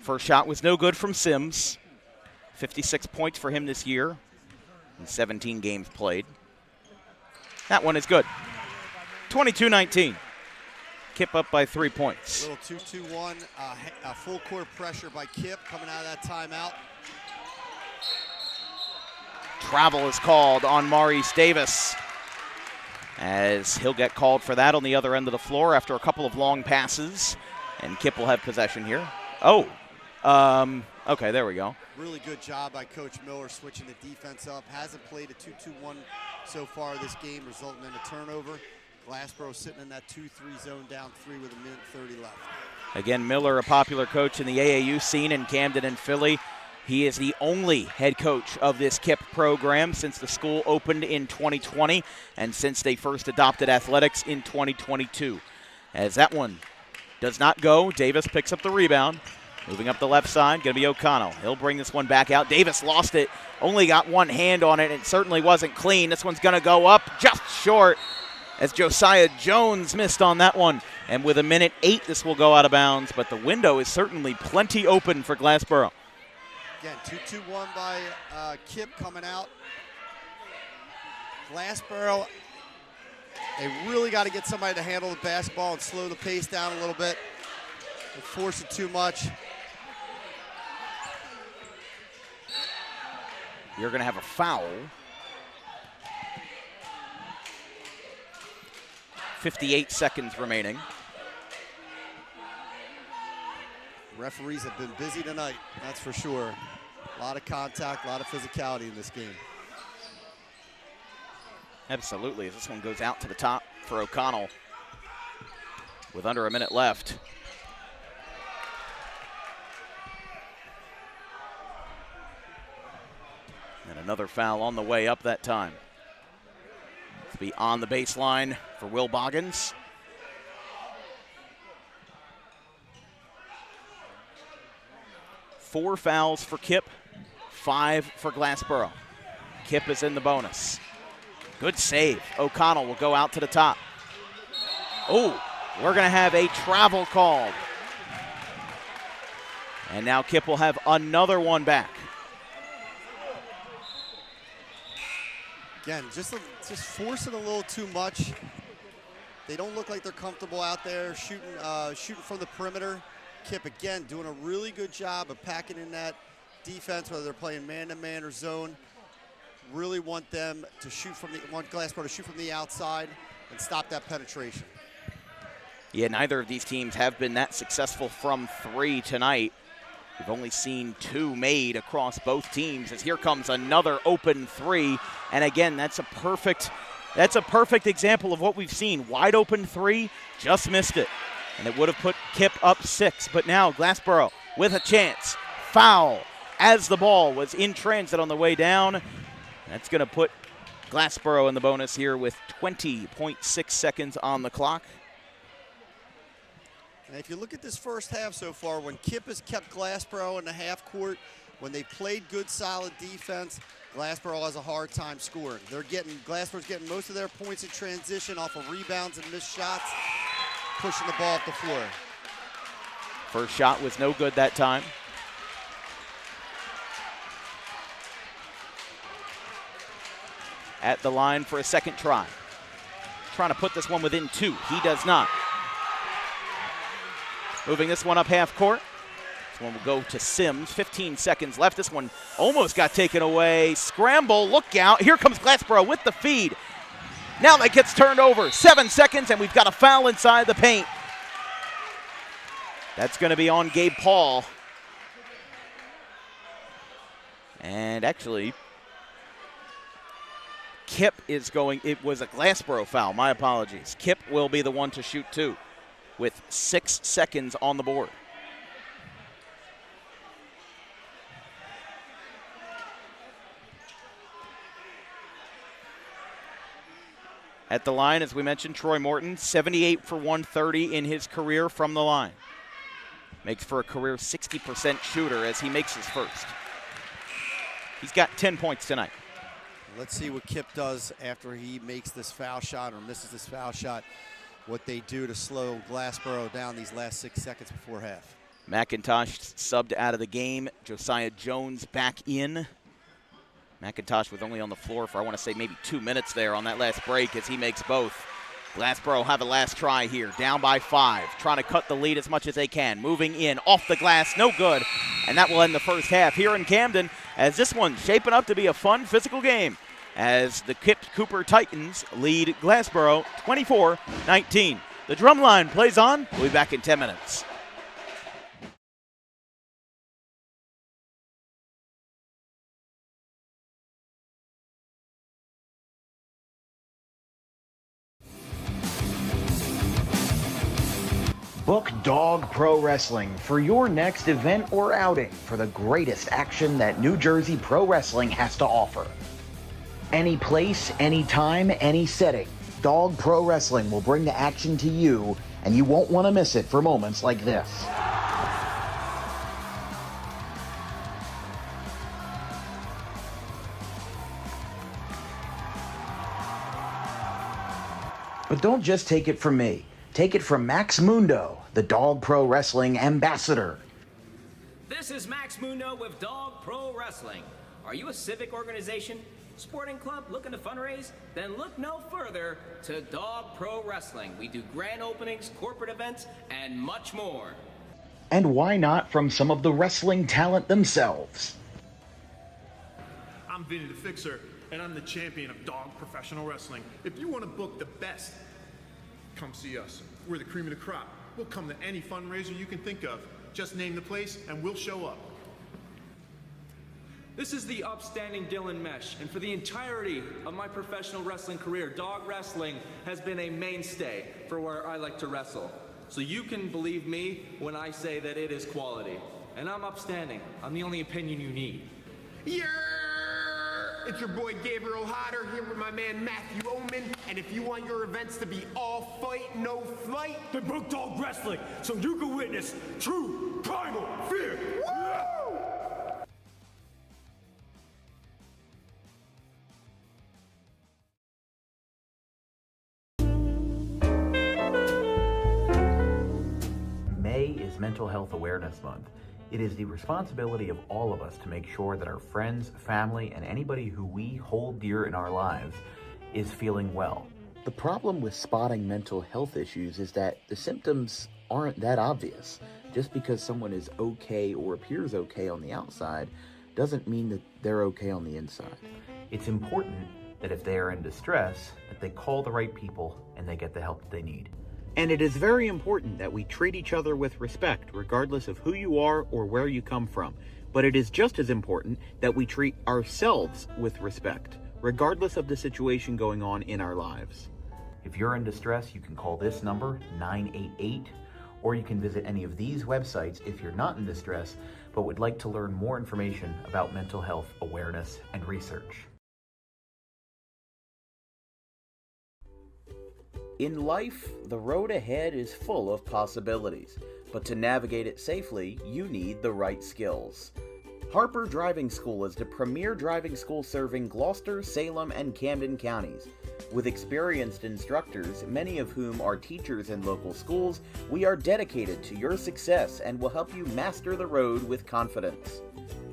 First shot was no good from Sims. 56 points for him this year in 17 games played. That one is good. 22-19. KIPP up by 3 points. A little 2-2-1, full court pressure by KIPP coming out of that timeout. Travel is called on Maurice Davis, as he'll get called for that on the other end of the floor after a couple of long passes, and KIPP will have possession here. Okay, there we go. Really good job by Coach Miller switching the defense up. Hasn't played a 2-2-1 so far this game, resulting in a turnover. Glassboro sitting in that 2-3 zone, down 3 with 1:30 left. Again, Miller, a popular coach in the AAU scene in Camden and Philly. He is the only head coach of this KIPP program since the school opened in 2020 and since they first adopted athletics in 2022. As that one does not go, Davis picks up the rebound. Moving up the left side, going to be O'Connell. He'll bring this one back out. Davis lost it, only got one hand on it. It certainly wasn't clean. This one's going to go up just short as Josiah Jones missed on that one. And with 1:08, this will go out of bounds, but the window is certainly plenty open for Glassboro. Again, 2-2-1 by KIPP coming out. Glassboro They really got to get somebody to handle the basketball and slow the pace down a little bit. They force it too much. You're going to have a foul. 58 seconds remaining. Referees have been busy tonight, that's for sure. A lot of contact, a lot of physicality in this game. Absolutely. This one goes out to the top for O'Connell with under a minute left. And another foul on the way up that time. To be on the baseline for Will Boggins. Four fouls for KIPP, 5 for Glassboro. KIPP is in the bonus. Good save. O'Connell will go out to the top. Oh, we're going to have a travel called. And now KIPP will have another one back. Again, just forcing a little too much. They don't look like they're comfortable out there shooting from the perimeter. KIPP, again, doing a really good job of packing in that defense, whether they're playing man-to-man or zone. Really want them to want Glassboro to shoot from the outside and stop that penetration. Yeah, neither of these teams have been that successful from 3 tonight. We've only seen 2 made across both teams, as here comes another open 3. And again, that's a perfect example of what we've seen. Wide open 3, just missed it. And it would have put KIPP up 6. But now Glassboro with a chance. Foul as the ball was in transit on the way down. That's going to put Glassboro in the bonus here with 20.6 seconds on the clock. And if you look at this first half so far, when KIPP has kept Glassboro in the half court, when they played good, solid defense, Glassboro has a hard time scoring. Glassboro's getting most of their points in transition off of rebounds and missed shots, pushing the ball up the floor. First shot was no good that time. At the line for a second try. Trying to put this one within 2. He does not. Moving this one up half court. This one will go to Sims. 15 seconds left. This one almost got taken away. Scramble, look out. Here comes Glassboro with the feed. Now that gets turned over. 7 seconds, and we've got a foul inside the paint. That's going to be on Gabe Paul. And actually, KIPP is going, it was a Glassboro foul, my apologies. KIPP will be the one to shoot 2 with 6 seconds on the board. At the line, as we mentioned, Troy Morton, 78 for 130 in his career from the line. Makes for a career 60% shooter as he makes his first. He's got 10 points tonight. Let's see what KIPP does after he makes this foul shot or misses this foul shot, what they do to slow Glassboro down these last 6 seconds before half. McIntosh subbed out of the game. Josiah Jones back in. McIntosh was only on the floor for, I want to say, maybe 2 minutes there on that last break as he makes both. Glassboro have a last try here, down by 5, trying to cut the lead as much as they can. Moving in, off the glass, no good. And that will end the first half here in Camden as this one's shaping up to be a fun physical game as the KIPP Cooper Titans lead Glassboro 24-19. The drum line plays on. We'll be back in 10 minutes. Book Dog Pro Wrestling for your next event or outing for the greatest action that New Jersey Pro Wrestling has to offer. Any place, any time, any setting, Dog Pro Wrestling will bring the action to you, and you won't want to miss it for moments like this. But don't just take it from me. Take it from Max Mundo, the Dog Pro Wrestling ambassador. This is Max Mundo with Dog Pro Wrestling. Are you a civic organization? Sporting club looking to fundraise? Then look no further to Dog Pro Wrestling. We do grand openings, corporate events, and much more. And why not from some of the wrestling talent themselves? I'm Vinny the Fixer, and I'm the champion of Dog Professional Wrestling. If you want to book the best, come see us. We're the cream of the crop. We'll come to any fundraiser you can think of. Just name the place, and we'll show up. This is the upstanding Dylan Mesh, and for the entirety of my professional wrestling career, dog wrestling has been a mainstay for where I like to wrestle. So you can believe me when I say that it is quality. And I'm upstanding. I'm the only opinion you need. Yeah! It's your boy Gabriel Hodder here with my man Matthew Oman, and if you want your events to be all fight, no flight, then book Dog Wrestling so you can witness true primal fear. Woo! May is Mental Health Awareness Month. It is the responsibility of all of us to make sure that our friends, family, and anybody who we hold dear in our lives is feeling well. The problem with spotting mental health issues is that the symptoms aren't that obvious. Just because someone is okay or appears okay on the outside doesn't mean that they're okay on the inside. It's important that if they are in distress, that they call the right people and they get the help that they need. And it is very important that we treat each other with respect, regardless of who you are or where you come from. But it is just as important that we treat ourselves with respect, regardless of the situation going on in our lives. If you're in distress, you can call this number, 988, or you can visit any of these websites if you're not in distress, but would like to learn more information about mental health awareness and research. In life, the road ahead is full of possibilities, but to navigate it safely, you need the right skills. Harper Driving School is the premier driving school serving Gloucester, Salem, and Camden counties. With experienced instructors, many of whom are teachers in local schools, we are dedicated to your success and will help you master the road with confidence.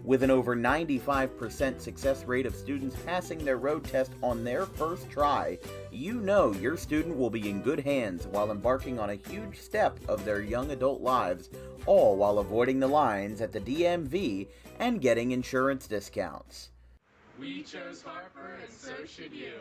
With an over 95% success rate of students passing their road test on their first try, you know your student will be in good hands while embarking on a huge step of their young adult lives, all while avoiding the lines at the DMV and getting insurance discounts. We chose Harper, and so should you.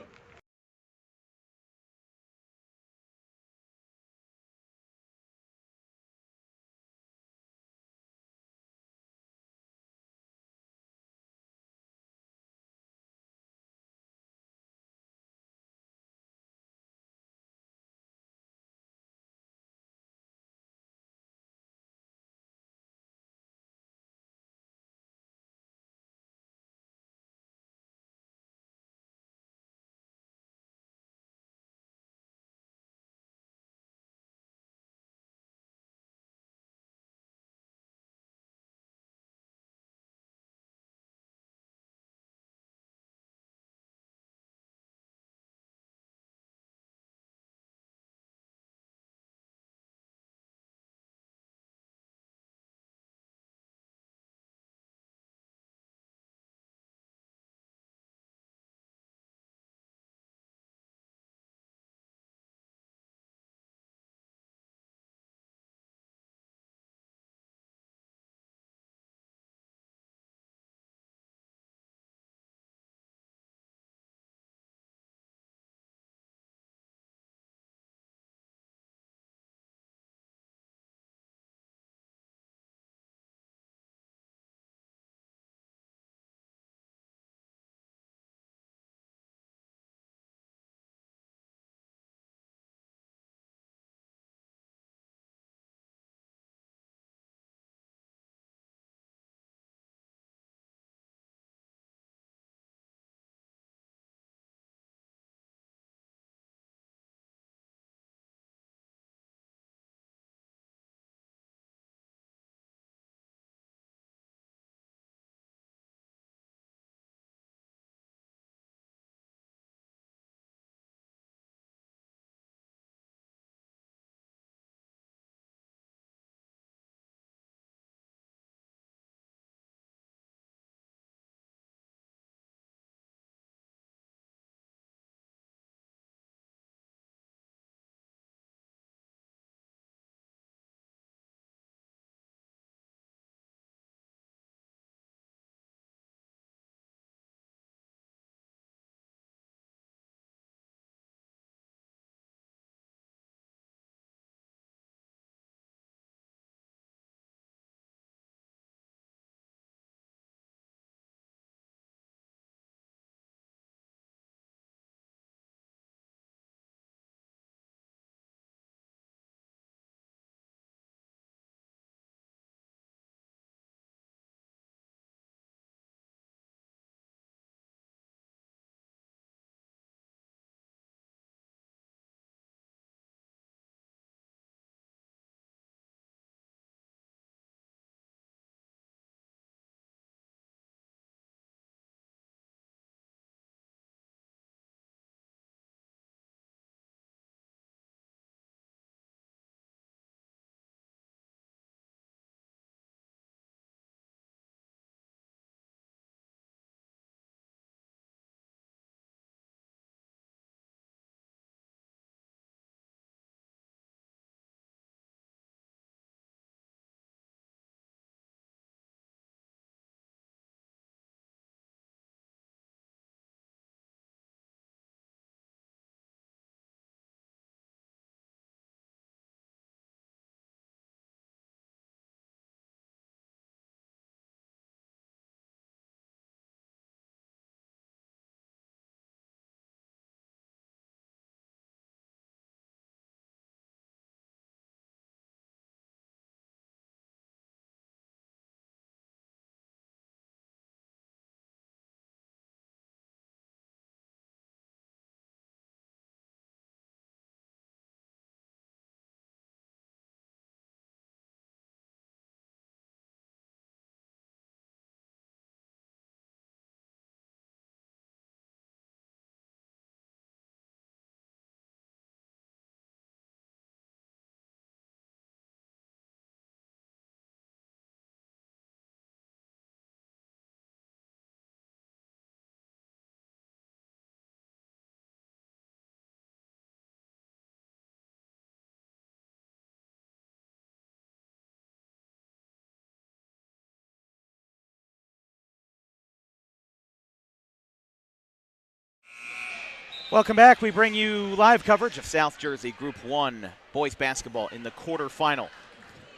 Welcome back. We bring you live coverage of South Jersey Group 1 boys basketball in the quarterfinal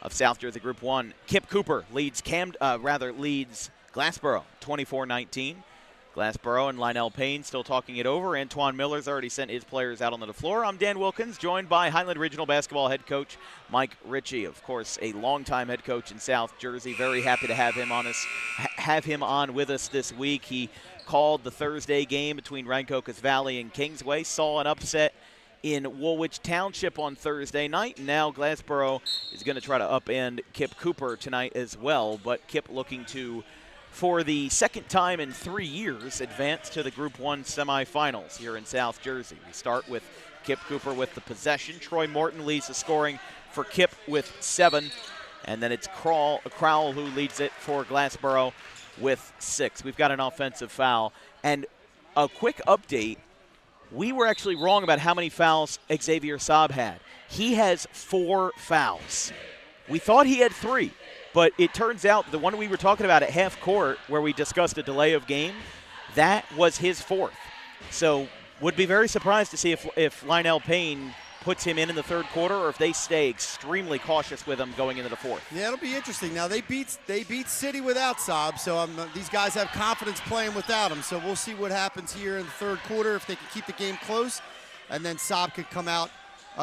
of South Jersey Group 1. KIPP Cooper leads Glassboro 24-19. Glassboro and Lionel Payne still talking it over. Antoine Miller's already sent his players out onto the floor. I'm Dan Wilkins, joined by Highland Regional Basketball head coach Mike Ritchie, of course, a longtime head coach in South Jersey. Very happy to have him on with us this week. He called the Thursday game between Rancocas Valley and Kingsway, saw an upset in Woolwich Township on Thursday night. Now Glassboro is going to try to upend KIPP Cooper tonight as well, but KIPP looking to, for the second time in 3 years, advance to the Group 1 semifinals here in South Jersey. We start with KIPP Cooper with the possession. Troy Morton leads the scoring for KIPP with 7, and then it's Crowell who leads it for Glassboro with 6. We've got an offensive foul. And a quick update, we were actually wrong about how many fouls Xavier Saab had. He has 4 fouls. We thought he had 3, but it turns out the one we were talking about at half court where we discussed a delay of game, that was his 4th. So would be very surprised to see if Lionel Payne puts him in the third quarter, or if they stay extremely cautious with him going into the 4th. Yeah, it'll be interesting. Now they beat City without Saab, so these guys have confidence playing without him. So we'll see what happens here in the third quarter, if they can keep the game close, and then Saab could come out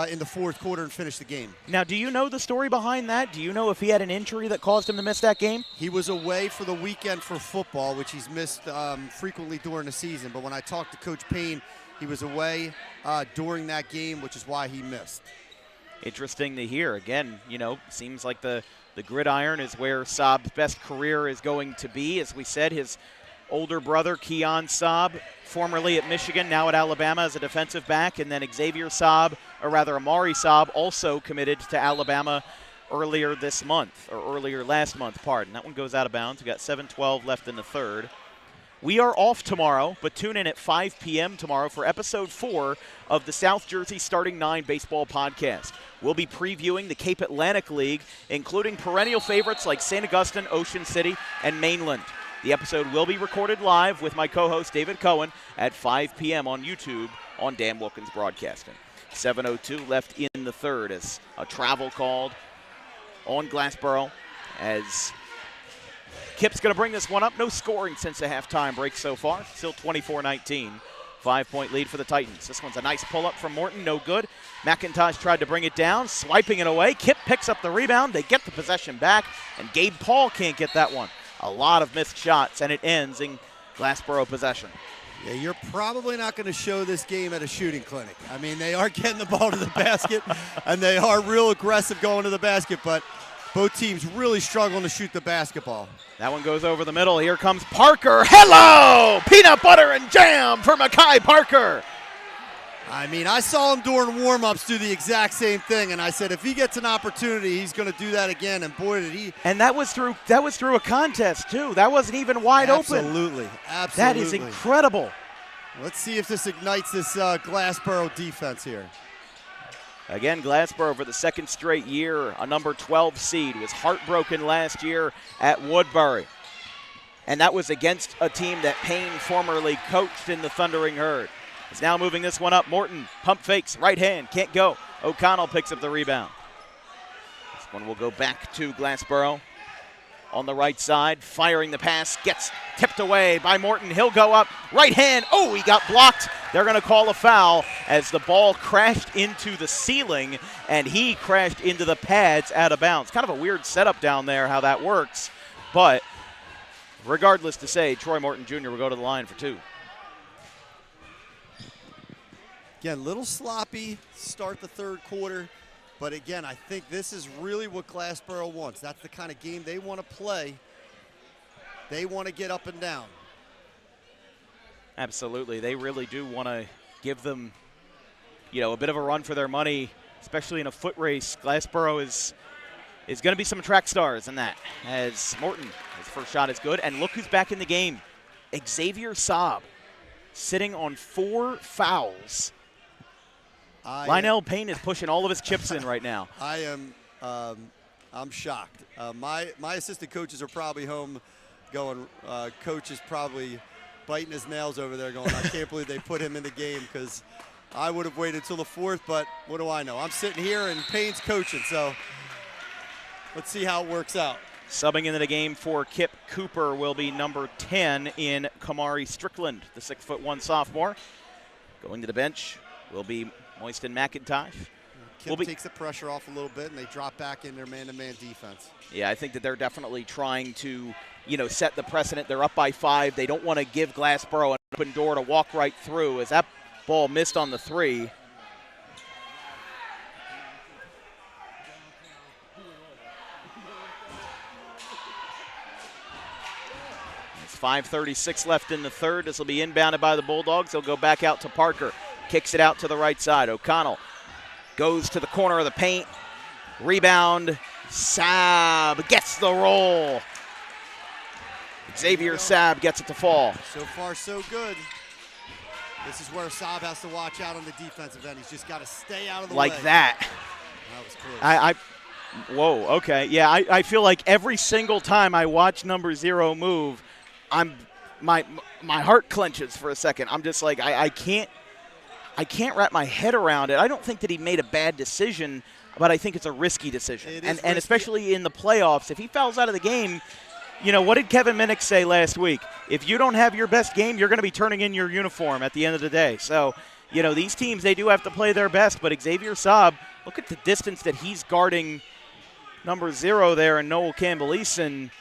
in the fourth quarter and finish the game. Now, do you know the story behind that? Do you know if he had an injury that caused him to miss that game? He was away for the weekend for football, which he's missed frequently during the season. But when I talked to Coach Payne, he was away during that game, which is why he missed. Interesting to hear. Again, seems like the gridiron is where Saab's best career is going to be. As we said, his older brother, Keon Saab, formerly at Michigan, now at Alabama as a defensive back, and then Xavier Saab, or rather Amari Saab, also committed to Alabama earlier last month, pardon. That one goes out of bounds. We've got 7:12 left in the third. We are off tomorrow, but tune in at 5 p.m. tomorrow for episode 4 of the South Jersey Starting 9 Baseball Podcast. We'll be previewing the Cape Atlantic League, including perennial favorites like St. Augustine, Ocean City, and Mainland. The episode will be recorded live with my co-host David Cohen at 5 p.m. on YouTube on Dan Wilkins Broadcasting. 7:02 left in the third as a travel called on Glassboro as KIPP's going to bring this one up. No scoring since the halftime break so far. Still 24-19. 5-point lead for the Titans. This one's a nice pull-up from Morton. No good. McIntosh tried to bring it down, swiping it away. KIPP picks up the rebound. They get the possession back, and Gabe Paul can't get that one. A lot of missed shots, and it ends in Glassboro possession. Yeah, you're probably not going to show this game at a shooting clinic. I mean, they are getting the ball to the basket, and they are real aggressive going to the basket, but both teams really struggling to shoot the basketball. That one goes over the middle. Here comes Parker. Hello! Peanut butter and jam for Makai Parker. I mean, I saw him during warm-ups do the exact same thing, and I said if he gets an opportunity, he's going to do that again, and boy, did he. And that was through a contest, too. That wasn't even wide open. Absolutely. That is incredible. Let's see if this ignites this Glassboro defense here. Again, Glassboro for the second straight year, a number 12 seed, was heartbroken last year at Woodbury. And that was against a team that Payne formerly coached in the Thundering Herd. Is now moving this one up. Morton, pump fakes, right hand, can't go. O'Connell picks up the rebound. This one will go back to Glassboro. On the right side, firing the pass, gets tipped away by Morton. He'll go up, right hand. Oh, he got blocked. They're going to call a foul as the ball crashed into the ceiling, and he crashed into the pads out of bounds. Kind of a weird setup down there, how that works. But regardless to say, Troy Morton Jr. will go to the line for 2. Again, a little sloppy start the third quarter. But again, I think this is really what Glassboro wants. That's the kind of game they want to play. They want to get up and down. Absolutely. They really do want to give them, a bit of a run for their money, especially in a foot race. Glassboro is going to be some track stars in that. As Morton, his first shot is good. And look who's back in the game. Xavier Saab, sitting on 4 fouls. Lionel Payne is pushing all of his chips in right now. I'm shocked. My assistant coaches are probably home going, Coach is probably biting his nails over there going, I can't believe they put him in the game, because I would have waited till the 4th, but what do I know? I'm sitting here and Payne's coaching, so let's see how it works out. Subbing into the game for KIPP Cooper will be number 10 in Kamari Strickland, the 6'1" sophomore. Going to the bench will be Moiston McIntosh. KIPP takes the pressure off a little bit, and they drop back in their man-to-man defense. Yeah, I think that they're definitely trying to, set the precedent. They're up by 5. They don't want to give Glassboro an open door to walk right through, as that ball missed on the 3. It's 5:36 left in the third. This will be inbounded by the Bulldogs. They'll go back out to Parker. Kicks it out to the right side. O'Connell goes to the corner of the paint. Rebound. Saab gets the roll. Xavier Saab gets it to fall. So far, so good. This is where Saab has to watch out on the defensive end. He's just got to stay out of the way. Like that. That was close. Whoa, okay. Yeah, I feel like every single time I watch number 0 move, my heart clenches for a second. I'm just like, I can't wrap my head around it. I don't think that he made a bad decision, but I think it's a risky decision. And especially in the playoffs, if he fouls out of the game, what did Kevin Minnick say last week? If you don't have your best game, you're going to be turning in your uniform at the end of the day. So, these teams, they do have to play their best, but Xavier Saab, look at the distance that he's guarding number 0 there, and Noel Campbell-Eason.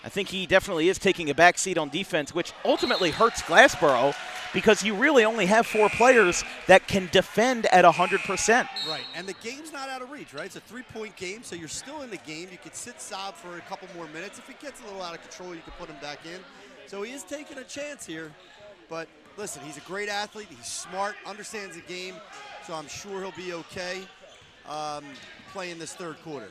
I think he definitely is taking a back seat on defense, which ultimately hurts Glassboro, because you really only have 4 players that can defend at 100%. Right, and the game's not out of reach, right? It's a 3-point game, so you're still in the game. You could sit Saab for a couple more minutes. If it gets a little out of control, you can put him back in. So he is taking a chance here. But listen, he's a great athlete. He's smart, understands the game, so I'm sure he'll be okay playing this third quarter.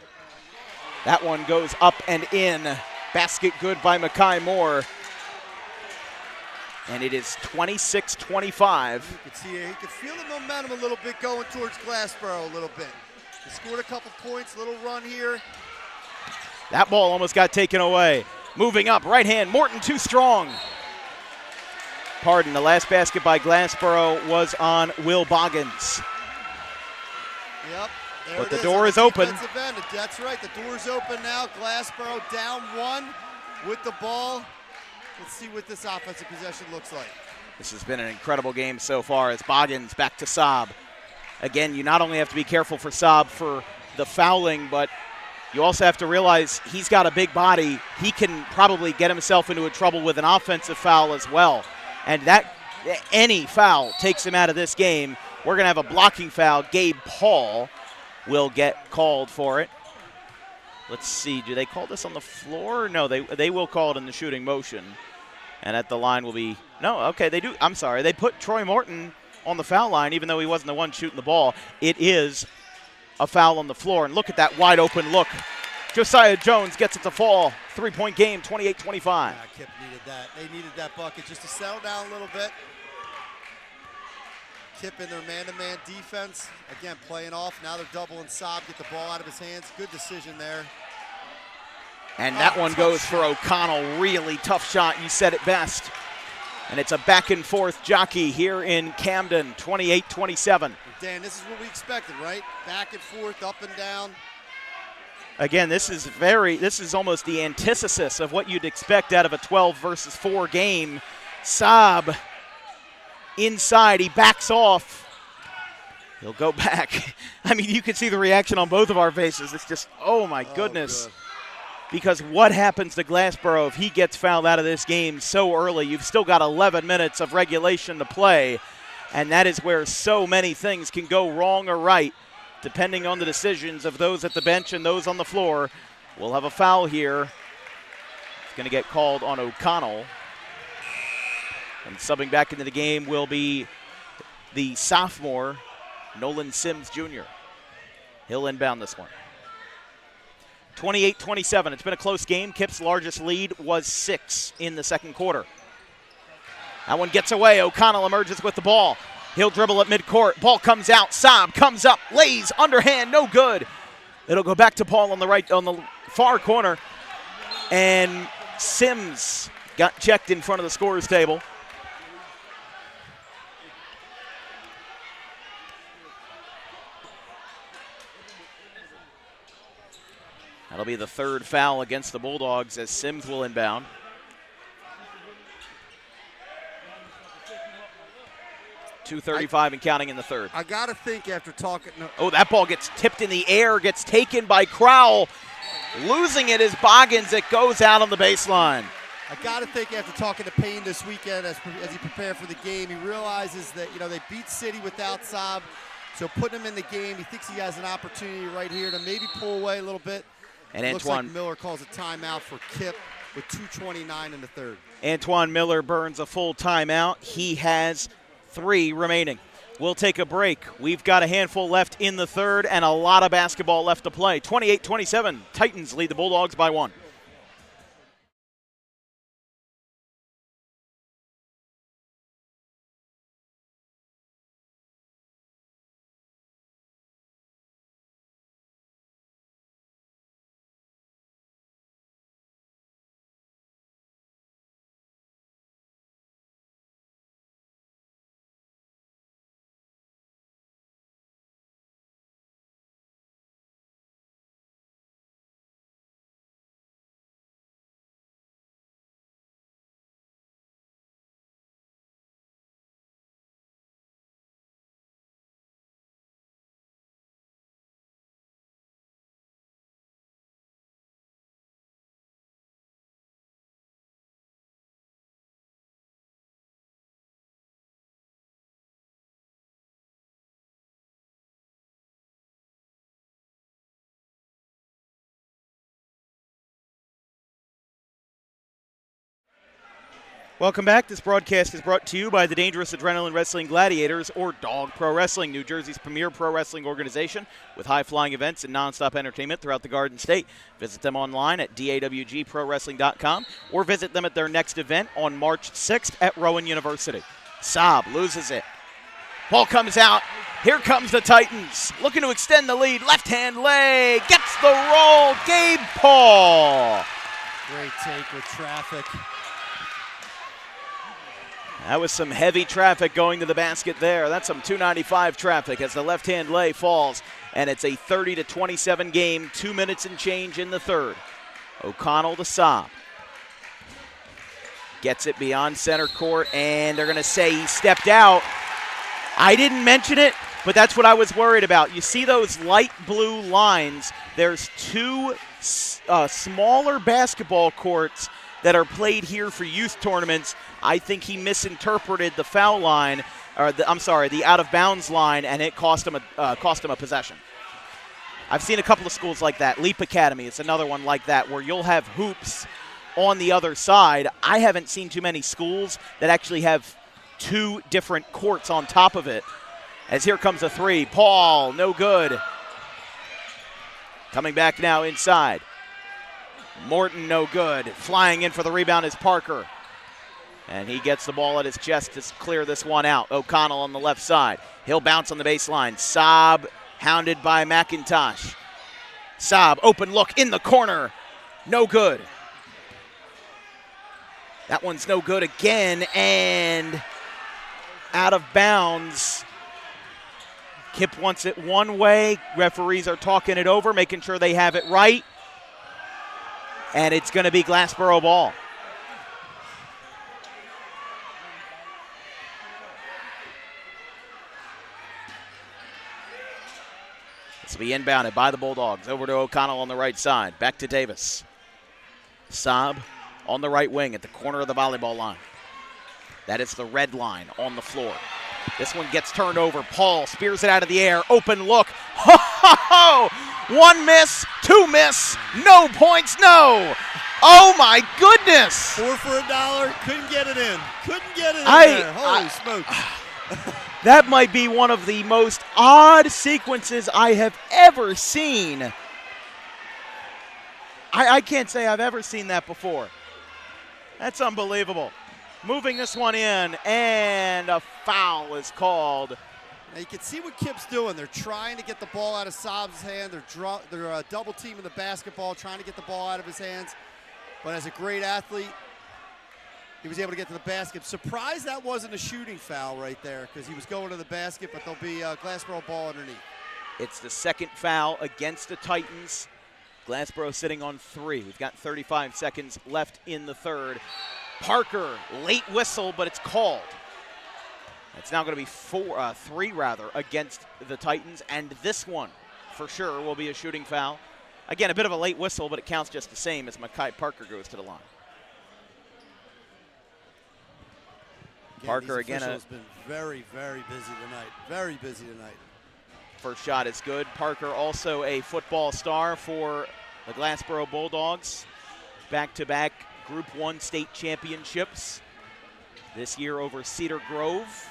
That one goes up and in. Basket good by Makai Moore. And it is 26-25. You can see he can feel the momentum a little bit going towards Glassboro a little bit. He scored a couple points, little run here. That ball almost got taken away. Moving up, right hand, Morton too strong. Pardon, the last basket by Glassboro was on Will Boggins. Yep. But the door is open. That's right, the door is open now. Glassboro down 1 with the ball. Let's see what this offensive possession looks like. This has been an incredible game so far as Boggins back to Saab. Again, you not only have to be careful for Saab for the fouling, but you also have to realize he's got a big body. He can probably get himself into trouble with an offensive foul as well. And that any foul takes him out of this game. We're going to have a blocking foul. Gabe Paul will get called for it. Let's see, do they call this on the floor? No, they will call it in the shooting motion. And at the line will be, no, okay, they do. I'm sorry, they put Troy Morton on the foul line even though he wasn't the one shooting the ball. It is a foul on the floor, and look at that wide open look. Josiah Jones gets it to fall. 3-point game, 28-25. Yeah, KIPP needed that. They needed that bucket just to settle down a little bit. KIPP in their man-to-man defense. Again, playing off. Now they're doubling Saab. Get the ball out of his hands. Good decision there. And that one goes for O'Connell. Really tough shot. You said it best. And it's a back-and-forth jockey here in Camden, 28-27. Dan, this is what we expected, right? Back and forth, up and down. Again, this is almost the antithesis of what you'd expect out of a 12 versus 4 game. Saab inside, he backs off. He'll go back. I mean, you can see the reaction on both of our faces. It's just, oh my goodness. Good. Because what happens to Glassboro if he gets fouled out of this game so early? You've still got 11 minutes of regulation to play, and that is where so many things can go wrong or right, depending on the decisions of those at the bench and those on the floor. We'll have a foul here. It's going to get called on O'Connell. And subbing back into the game will be the sophomore, Nolan Sims Jr. He'll inbound this one. 28-27. It's been a close game. KIPP's largest lead was 6 in the second quarter. That one gets away. O'Connell emerges with the ball. He'll dribble at midcourt. Ball comes out. Saab comes up, lays underhand, no good. It'll go back to Paul on the far corner. And Sims got checked in front of the scorer's table. That'll be the third foul against the Bulldogs as Sims will inbound. .235 and counting in the third. I got to think after talking. No. Oh, that ball gets tipped in the air, gets taken by Crowell. Losing it is Boggins. It goes out on the baseline. I got to think after talking to Payne this weekend as he prepared for the game, he realizes that, they beat City without Saab. So putting him in the game, he thinks he has an opportunity right here to maybe pull away a little bit. And looks like Miller calls a timeout for KIPP with 2:29 in the third. Antoine Miller burns a full timeout. He has 3 remaining. We'll take a break. We've got a handful left in the third and a lot of basketball left to play. 28-27, Titans lead the Bulldogs by 1. Welcome back. This broadcast is brought to you by the Dangerous Adrenaline Wrestling Gladiators, or Dog Pro Wrestling, New Jersey's premier pro wrestling organization with high-flying events and nonstop entertainment throughout the Garden State. Visit them online at dawgprowrestling.com or visit them at their next event on March 6th at Rowan University. Saab loses it. Ball comes out. Here comes the Titans, looking to extend the lead. Left-hand leg, gets the roll. Gabe Paul. Great take with traffic. That was some heavy traffic going to the basket there. That's some 295 traffic as the left-hand lay falls, and it's a 30-27 game, 2 minutes and change in the third. O'Connell to Saab. Gets it beyond center court, and they're going to say he stepped out. I didn't mention it, but that's what I was worried about. You see those light blue lines? There's 2 smaller basketball courts that are played here for youth tournaments. I think he misinterpreted the foul line, or the out-of-bounds line, and it cost him a possession. I've seen a couple of schools like that. Leap Academy is another one like that, where you'll have hoops on the other side. I haven't seen too many schools that actually have 2 different courts on top of it. As here comes a 3. Paul, no good. Coming back now inside. Morton, no good. Flying in for the rebound is Parker. And he gets the ball at his chest to clear this one out. O'Connell on the left side. He'll bounce on the baseline. Saab hounded by McIntosh. Saab, open look in the corner. No good. That one's no good again, and out of bounds. KIPP wants it one way. Referees are talking it over, making sure they have it right. And it's going to be Glassboro ball. This will be inbounded by the Bulldogs. Over to O'Connell on the right side. Back to Davis. Saab on the right wing at the corner of the volleyball line. That is the red line on the floor. This one gets turned over. Paul spears it out of the air. Open look. Ho, ho, ho! 1 miss, 2 miss, no points, no. Oh, my goodness. 4 for $1. Couldn't get it in. Couldn't get it in there. Holy smokes. That might be one of the most odd sequences I have ever seen. I can't say I've ever seen that before. That's unbelievable. Moving this one in, and a foul is called. Now you can see what KIPP's doing. They're trying to get the ball out of Saab's hand. They're double teaming the basketball, trying to get the ball out of his hands. But as a great athlete, he was able to get to the basket. Surprised that wasn't a shooting foul right there, because he was going to the basket, but there'll be a Glassboro ball underneath. It's the second foul against the Titans. Glassboro sitting on 3. We've got 35 seconds left in the third. Parker, late whistle, but it's called. It's now going to be 3 against the Titans, and this one for sure will be a shooting foul. Again, a bit of a late whistle, but it counts just the same as Mekhi Parker goes to the line. Parker again has been very, very busy tonight. Very busy tonight. First shot is good. Parker also a football star for the Glassboro Bulldogs. Back-to-back Group 1 state championships. This year over Cedar Grove.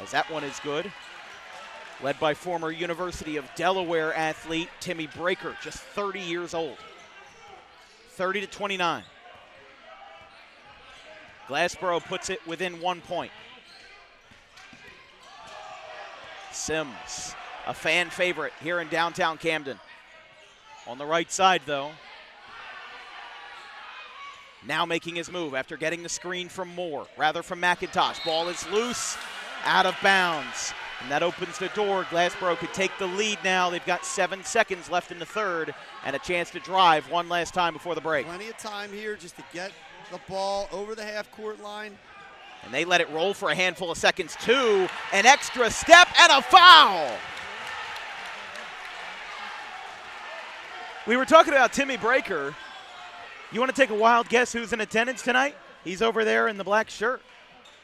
As that one is good. Led by former University of Delaware athlete Timmy Breaker, just 30 years old. 30-29. Glassboro puts it within 1 point. Sims, a fan favorite here in downtown Camden. On the right side, though. Now making his move after getting the screen from Moore, rather from McIntosh. Ball is loose, out of bounds. And that opens the door. Glassboro could take the lead now. They've got 7 seconds left in the third and a chance to drive one last time before the break. Plenty of time here just to get the ball over the half-court line. And they let it roll for a handful of seconds, too. An extra step and a foul. We were talking about Timmy Breaker. You want to take a wild guess who's in attendance tonight? He's over there in the black shirt,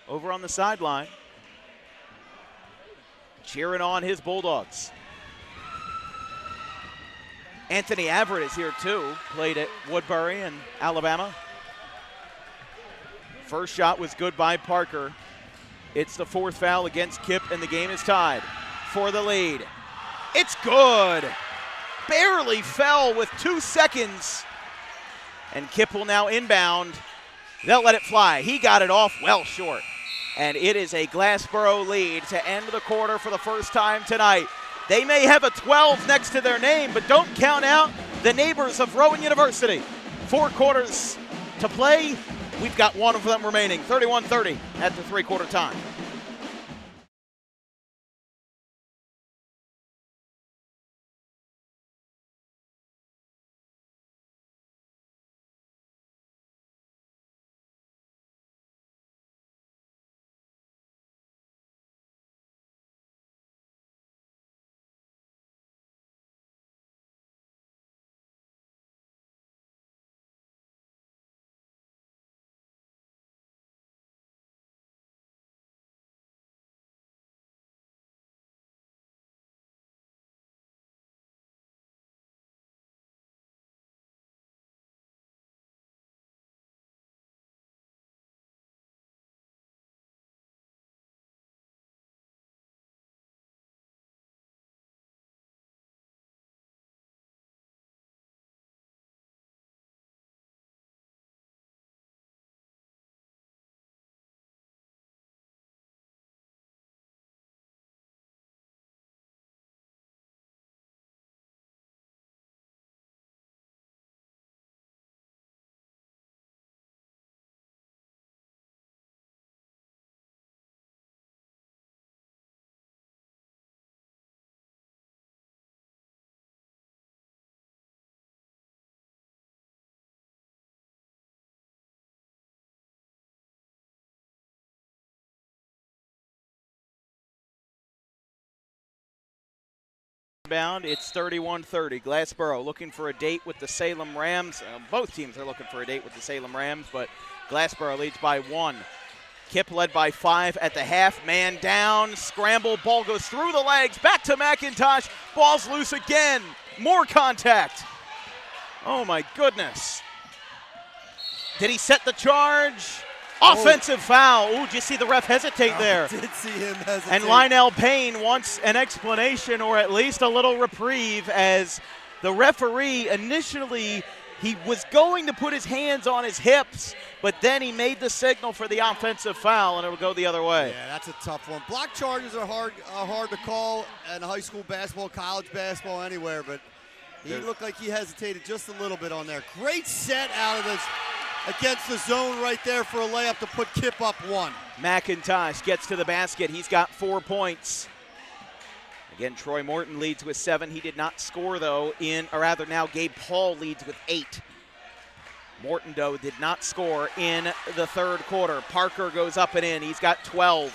over on the sideline, cheering on his Bulldogs. Anthony Everett is here too, played at Woodbury in Alabama. First shot was good by Parker. It's the 4th foul against KIPP, and the game is tied for the lead. It's good. Barely fell with 2 seconds. And KIPP will now inbound. They'll let it fly. He got it off well short. And it is a Glassboro lead to end the quarter for the first time tonight. They may have a 12 next to their name, but don't count out the neighbors of Rowan University. 4 quarters to play. We've got one of them remaining, 31-30 at the 3-quarter time. Bound, it's 31-30. Glassboro looking for a date with the Salem Rams. Both teams are looking for a date with the Salem Rams, but Glassboro leads by 1. KIPP led by 5 at the half. Man down, scramble, ball goes through the legs, back to McIntosh. Ball's loose again. More contact. Oh my goodness. Did he set the charge? Offensive foul. Ooh, did you see the ref hesitate there? I did see him hesitate. And Lionel Payne wants an explanation or at least a little reprieve, as the referee initially, he was going to put his hands on his hips, but then he made the signal for the offensive foul, and it will go the other way. Yeah, that's a tough one. Block charges are hard to call in high school basketball, college basketball, anywhere, but he looked like he hesitated just a little bit on there. Great set out of this against the zone right there for a layup to put KIPP up 1. McIntosh gets to the basket. He's got 4 points. Again, Troy Morton leads with 7. He did not score, though, now Gabe Paul leads with 8. Morton, though, did not score in the third quarter. Parker goes up and in. He's got 12.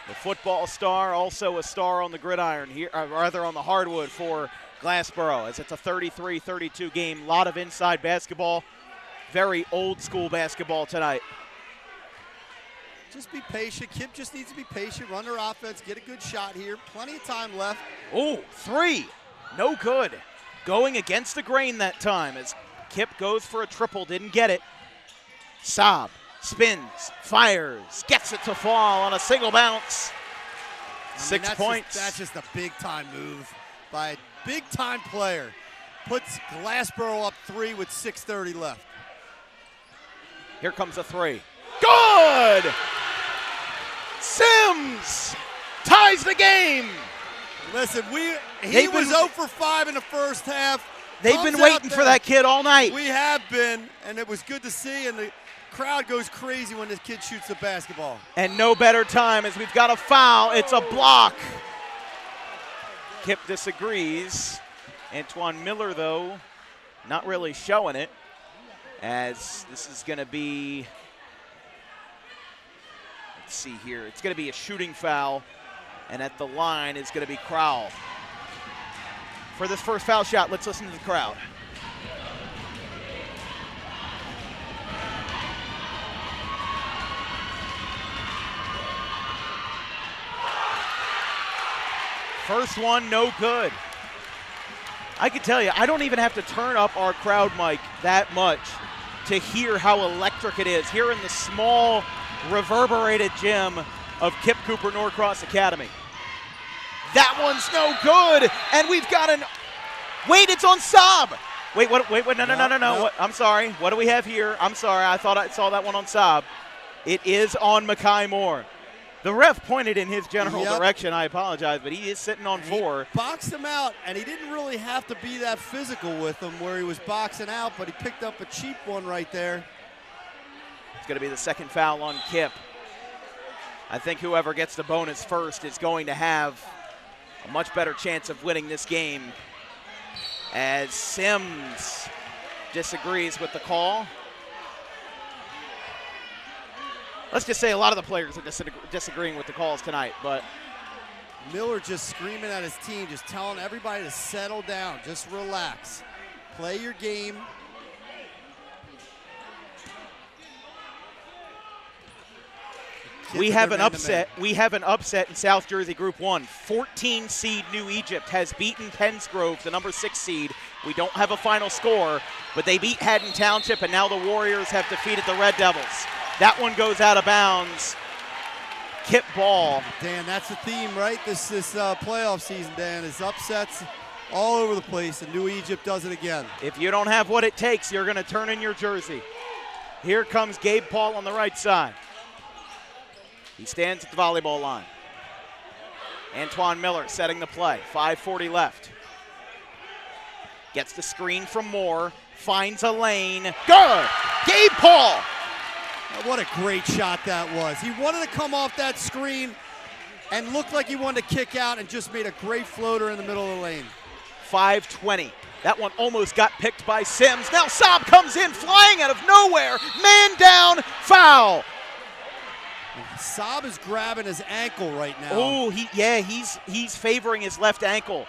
The football star, also a star on the gridiron here, or rather on the hardwood for Glassboro, as it's a 33-32 game. A lot of inside basketball. Very old school basketball tonight. Just be patient. KIPP just needs to be patient, run their offense, get a good shot here. Plenty of time left. Oh, 3. No good. Going against the grain that time as KIPP goes for a triple, didn't get it. Saab spins, fires, gets it to fall on a single bounce. 6 points. That's just a big-time move by a big-time player. Puts Glassboro up 3 with 6:30 left. Here comes a 3. Good! Sims ties the game. Listen, he was 0 for 5 in the first half. They've been waiting for that kid all night. We have been, and it was good to see, and the crowd goes crazy when this kid shoots the basketball. And no better time as we've got a foul. It's a block. KIPP disagrees. Antoine Miller, though, not really showing it, as this is going to be, let's see here, it's going to be a shooting foul, and at the line is going to be Crowell. For this first foul shot, let's listen to the crowd. First one, no good. I can tell you, I don't even have to turn up our crowd mic that much to hear how electric it is here in the small, reverberated gym of KIPP Cooper Norcross Academy. That one's no good, and we've got wait, it's on Saab. Wait, no. What, I'm sorry. What do we have here? I'm sorry, I thought I saw that one on Saab. It is on Mekhi Moore. The ref pointed in his general direction. I apologize, but he is sitting on 4. He boxed him out, and he didn't really have to be that physical with him where he was boxing out, but he picked up a cheap one right there. It's going to be the second foul on KIPP. I think whoever gets the bonus first is going to have a much better chance of winning this game, as Sims disagrees with the call. Let's just say a lot of the players are disagreeing with the calls tonight, but Miller just screaming at his team, just telling everybody to settle down, just relax, play your game. We have an upset. We have an upset in South Jersey Group 1. 14 seed New Egypt has beaten Pensgrove, the number 6 seed. We don't have a final score, but they beat Haddon Township, and now the Warriors have defeated the Red Devils. That one goes out of bounds. KIPP ball. Dan, that's the theme, right? This playoff season, Dan, is upsets all over the place, and New Egypt does it again. If you don't have what it takes, you're going to turn in your jersey. Here comes Gabe Paul on the right side. He stands at the volleyball line. Antoine Miller setting the play. 5:40 left. Gets the screen from Moore. Finds a lane. Good! Gabe Paul! What a great shot that was. He wanted to come off that screen and looked like he wanted to kick out and just made a great floater in the middle of the lane. 5:20. That one almost got picked by Sims. Now Saab comes in flying out of nowhere. Man down, foul. Saab is grabbing his ankle right now. Oh, he's favoring his left ankle.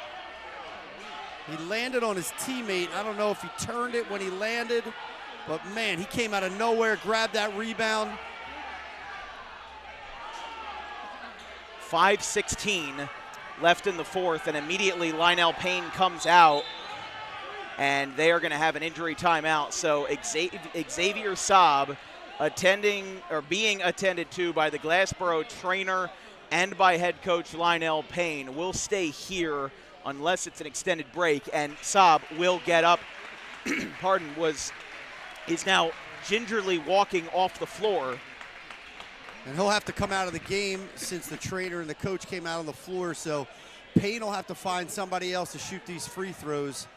He landed on his teammate. I don't know if he turned it when he landed, but man, he came out of nowhere, grabbed that rebound. 5:16 left in the fourth, and immediately Lionel Payne comes out, and they are going to have an injury timeout. So Xavier Saab, being attended to by the Glassboro trainer and by head coach Lionel Payne, will stay here unless it's an extended break, and Saab will get up. Is now gingerly walking off the floor. And he'll have to come out of the game since the trainer and the coach came out on the floor, so Payne will have to find somebody else to shoot these free throws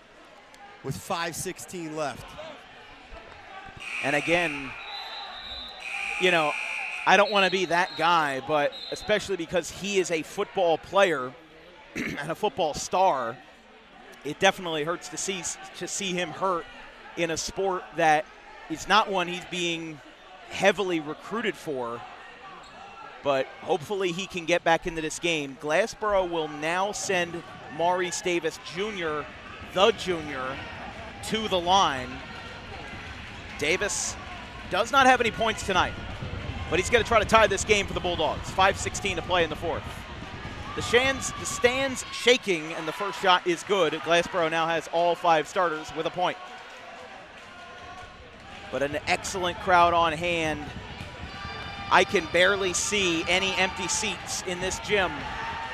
with 5:16 left. And again, you know, I don't want to be that guy, but especially because he is a football player, and a football star, it definitely hurts to see him hurt in a sport that is not one he's being heavily recruited for. But hopefully he can get back into this game. Glassboro will now send Maurice Davis Jr., the junior, to the line. Davis does not have any points tonight, but he's going to try to tie this game for the Bulldogs. 5:16 to play in the fourth. The stands shaking, and the first shot is good. Glassboro now has all 5 starters with a point. But an excellent crowd on hand. I can barely see any empty seats in this gym.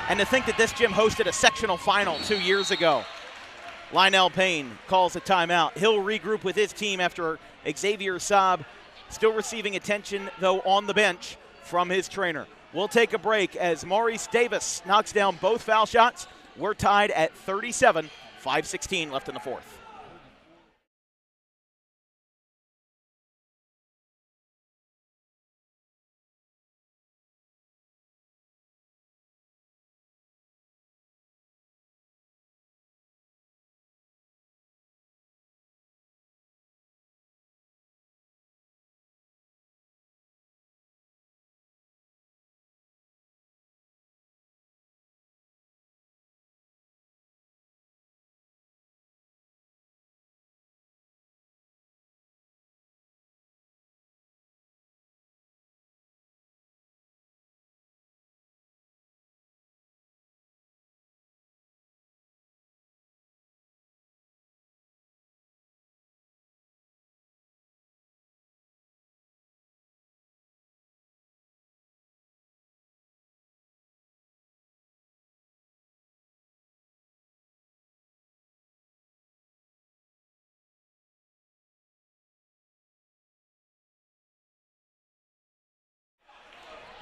And to think that this gym hosted a sectional final 2 years ago. Lionel Payne calls a timeout. He'll regroup with his team after Xavier Saab still receiving attention, though, on the bench from his trainer. We'll take a break as Maurice Davis knocks down both foul shots. We're tied at 37, 5:16 left in the fourth.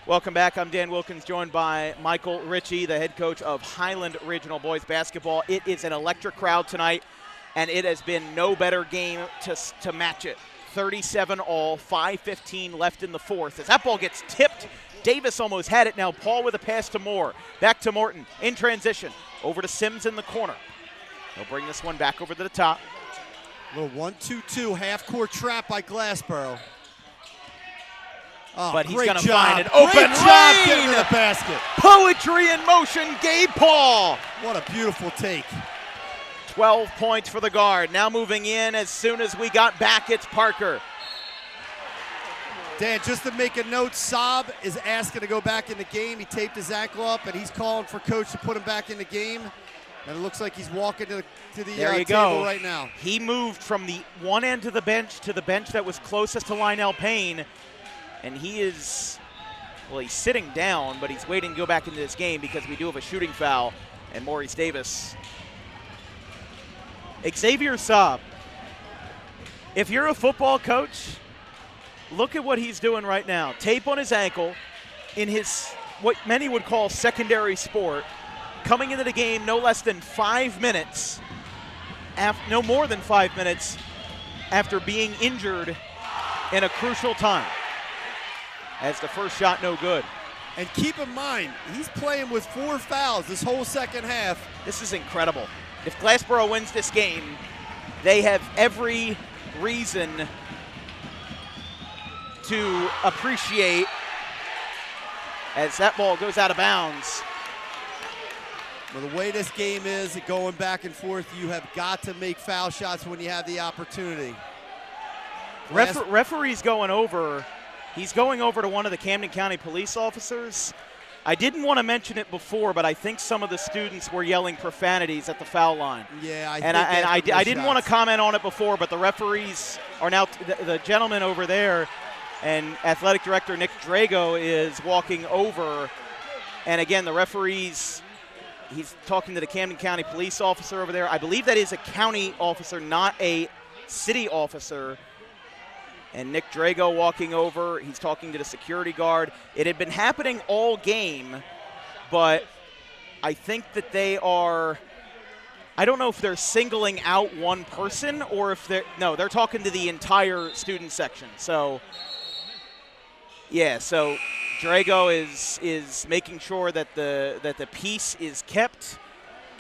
Welcome back. I'm Dan Wilkins, joined by Michael Ritchie, the head coach of Highland Regional Boys Basketball. It is an electric crowd tonight, and it has been no better game to match it. 37-all, 5:15 left in the fourth. As that ball gets tipped, Davis almost had it. Now Paul with a pass to Moore. Back to Morton in transition. Over to Sims in the corner. He'll bring this one back over to the top. Little 1-2-2 half-court trap by Glassboro. Oh, but he's going to find an open great job getting lane. to the basket. Poetry in motion, Gabe Paul. What a beautiful take. 12 points for the guard. Now moving in as soon as we got back, it's Parker. Dan, just to make a note, Saab is asking to go back in the game. He taped his ankle up, and he's calling for coach to put him back in the game. And it looks like he's walking to the table right now. He moved from the one end of the bench to the bench that was closest to Lionel Payne. And he is, well, he's sitting down, but he's waiting to go back into this game because we do have a shooting foul. And Maurice Davis. Xavier Saab, if you're a football coach, look at what he's doing right now. Tape on his ankle in his, what many would call secondary sport, coming into the game no less than 5 minutes, no more than 5 minutes after being injured in a crucial time. As the first shot no good. And keep in mind, he's playing with 4 fouls this whole second half. This is incredible. If Glassboro wins this game, they have every reason to appreciate as that ball goes out of bounds. Well, the way this game is, going back and forth, you have got to make foul shots when you have the opportunity. Referee's going over. He's going over to one of the Camden County police officers. I didn't want to mention it before, but I think some of the students were yelling profanities at the foul line. Yeah, I didn't want to comment on it before, but the referees are now the gentleman over there, and athletic director Nick Drago is walking over. And again, the referees, he's talking to the Camden County police officer over there. I believe that is a county officer, not a city officer. And Nick Drago walking over, he's talking to the security guard. It had been happening all game, but I think that they are, I don't know if they're singling out one person or if they're talking to the entire student section. So, yeah, so Drago is making sure that the peace is kept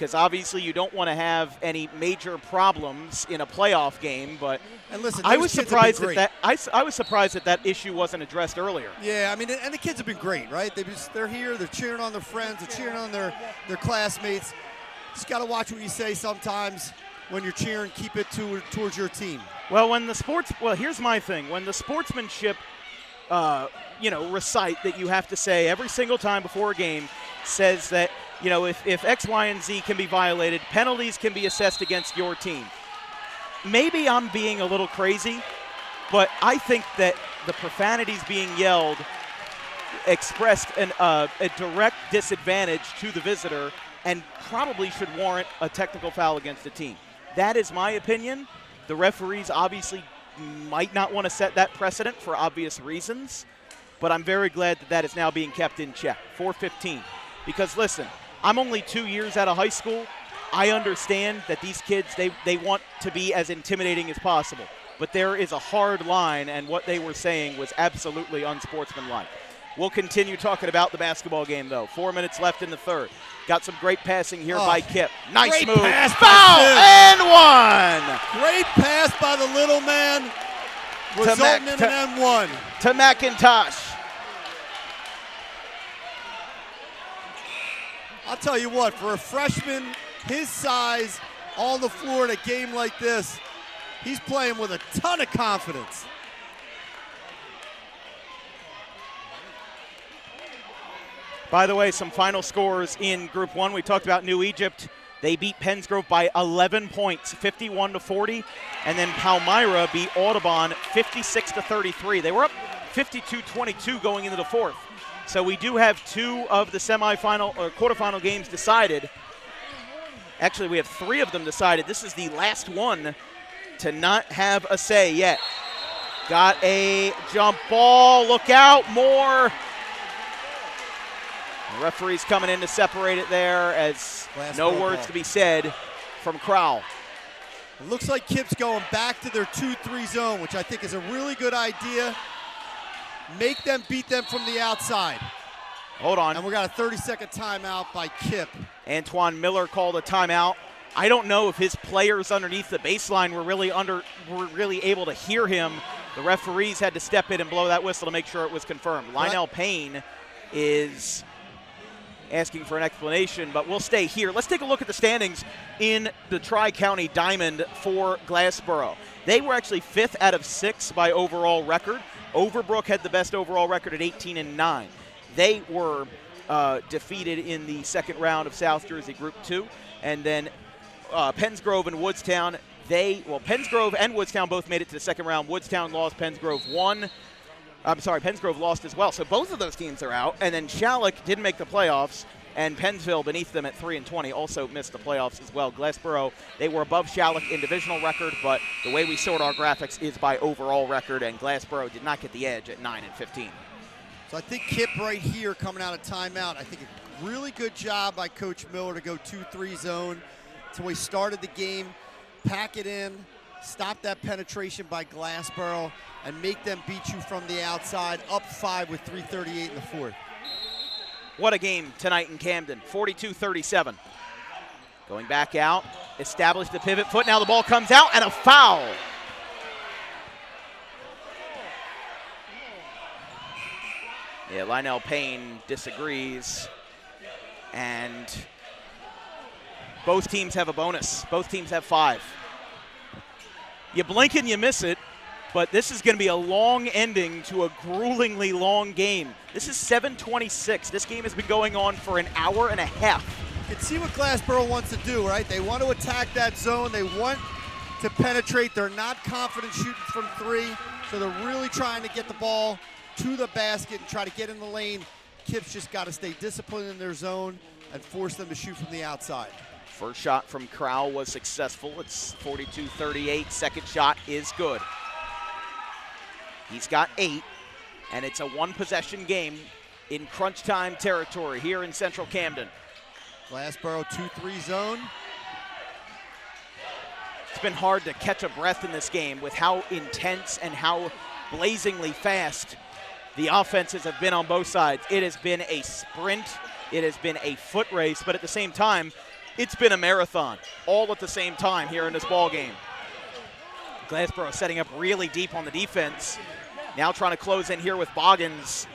because obviously you don't want to have any major problems in a playoff game. But and listen, I was surprised that I was surprised that issue wasn't addressed earlier. Yeah, I mean, and the kids have been great, right? They're here, they're cheering on their friends, they're cheering on their classmates. Just got to watch what you say sometimes when you're cheering. Keep it towards your team. Well, here's my thing. When the sportsmanship, recite that you have to say every single time before a game says that, if X, Y, and Z can be violated, penalties can be assessed against your team. Maybe I'm being a little crazy, but I think that the profanities being yelled expressed a direct disadvantage to the visitor and probably should warrant a technical foul against the team. That is my opinion. The referees obviously might not want to set that precedent for obvious reasons, but I'm very glad that is now being kept in check. 4:15. Because listen, I'm only 2 years out of high school. I understand that these kids, they want to be as intimidating as possible. But there is a hard line, and what they were saying was absolutely unsportsmanlike. We'll continue talking about the basketball game, though. 4 minutes left in the third. Got some great passing here by KIPP. Nice move. Foul and one. Great pass by the little man, resulting in an M1. To McIntosh. I'll tell you what, for a freshman his size on the floor in a game like this, he's playing with a ton of confidence. By the way, some final scores in Group 1. We talked about New Egypt. They beat Pennsgrove by 11 points, 51-40. And then Palmyra beat Audubon 56-33. They were up 52-22 going into the fourth. So we do have 2 of the semifinal or quarterfinal games decided. Actually, we have 3 of them decided. This is the last one to not have a say yet. Got a jump ball. Look out, more. The referee's coming in to separate it there as no words to be said from Crowell. It looks like KIPP's going back to their 2-3 zone, which I think is a really good idea. Make them beat them from the outside. Hold on. And we got a 30-second timeout by KIPP. Antoine Miller called a timeout. I don't know if his players underneath the baseline were really able to hear him. The referees had to step in and blow that whistle to make sure it was confirmed. Lionel Payne is asking for an explanation, but we'll stay here. Let's take a look at the standings in the Tri-County Diamond for Glassboro. They were actually 5th out of 6 by overall record. Overbrook had the best overall record at 18-9. They were defeated in the second round of South Jersey Group 2. And then Pennsgrove and Woodstown, Pennsgrove and Woodstown both made it to the second round. Woodstown lost, Pennsgrove won. Pennsgrove lost as well. So both of those teams are out. And then Shalleck didn't make the playoffs, and Pennsville beneath them at 3-20 also missed the playoffs as well. Glassboro, they were above Shalleck in divisional record, but the way we sort our graphics is by overall record, and Glassboro did not get the edge at 9-15. So I think KIPP right here coming out of timeout, I think a really good job by Coach Miller to go 2-3 zone. That's the way he started the game, pack it in, stop that penetration by Glassboro, and make them beat you from the outside, up 5 with 3:38 in the fourth. What a game tonight in Camden, 42-37. Going back out, established the pivot foot. Now the ball comes out, and a foul. Yeah, Lionel Payne disagrees, and both teams have a bonus. Both teams have 5. You blink and you miss it, but this is going to be a long ending to a gruelingly long game. This is 7:26. This game has been going on for an hour and a half. You can see what Glassboro wants to do, right? They want to attack that zone. They want to penetrate. They're not confident shooting from 3, so they're really trying to get the ball to the basket and try to get in the lane. KIPP's just got to stay disciplined in their zone and force them to shoot from the outside. First shot from Crowell was successful. It's 42-38. Second shot is good. He's got 8, and it's a one-possession game in crunch time territory here in Central Camden. Glassboro 2-3 zone. It's been hard to catch a breath in this game with how intense and how blazingly fast the offenses have been on both sides. It has been a sprint. It has been a foot race, but at the same time, It's been a marathon, all at the same time here in this ball game. Glassboro setting up really deep on the defense. Now trying to close in here with Boggins